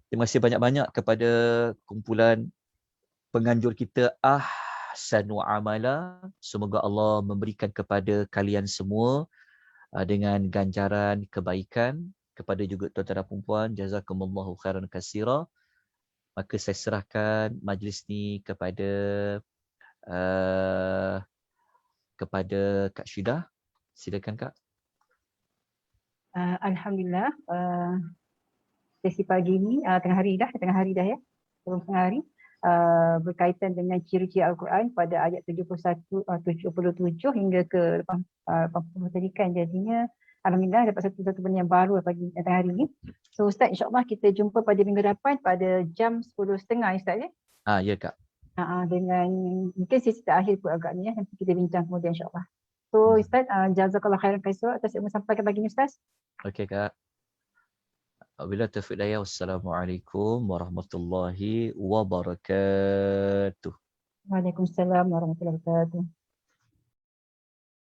Terima kasih banyak-banyak kepada kumpulan penganjur kita Ahsanu Amala. Semoga Allah memberikan kepada kalian semua dengan ganjaran kebaikan. Kepada juga tuan-tuan dan puan-puan, jazakumullahu khairan katsira. Maka saya serahkan majlis ni kepada Kak Syida. Silakan Kak. Alhamdulillah, sesi pagi ni tengah hari dah ya, sebelum tengah hari, berkaitan dengan ciri-ciri Al-Quran pada ayat 77 hingga ke 80 tadi kan. Jadinya alhamdulillah dapat satu benda yang baru pagi tengah hari ni. So Ustaz, insya-Allah kita jumpa pada minggu depan pada jam 10.30 Ustaz ya. Ya Kak. Dengan mungkin sesi terakhir pun agaknya, nanti kita bincang kemudian insya-Allah. So Ustaz, jazakallah khairan katsira atas ilmu sampaikan pagi ni Ustaz. Okey Kak. Wabillahi taufiq hidayah. Wassalamualaikum warahmatullahi wabarakatuh. Waalaikumsalam warahmatullahi wabarakatuh.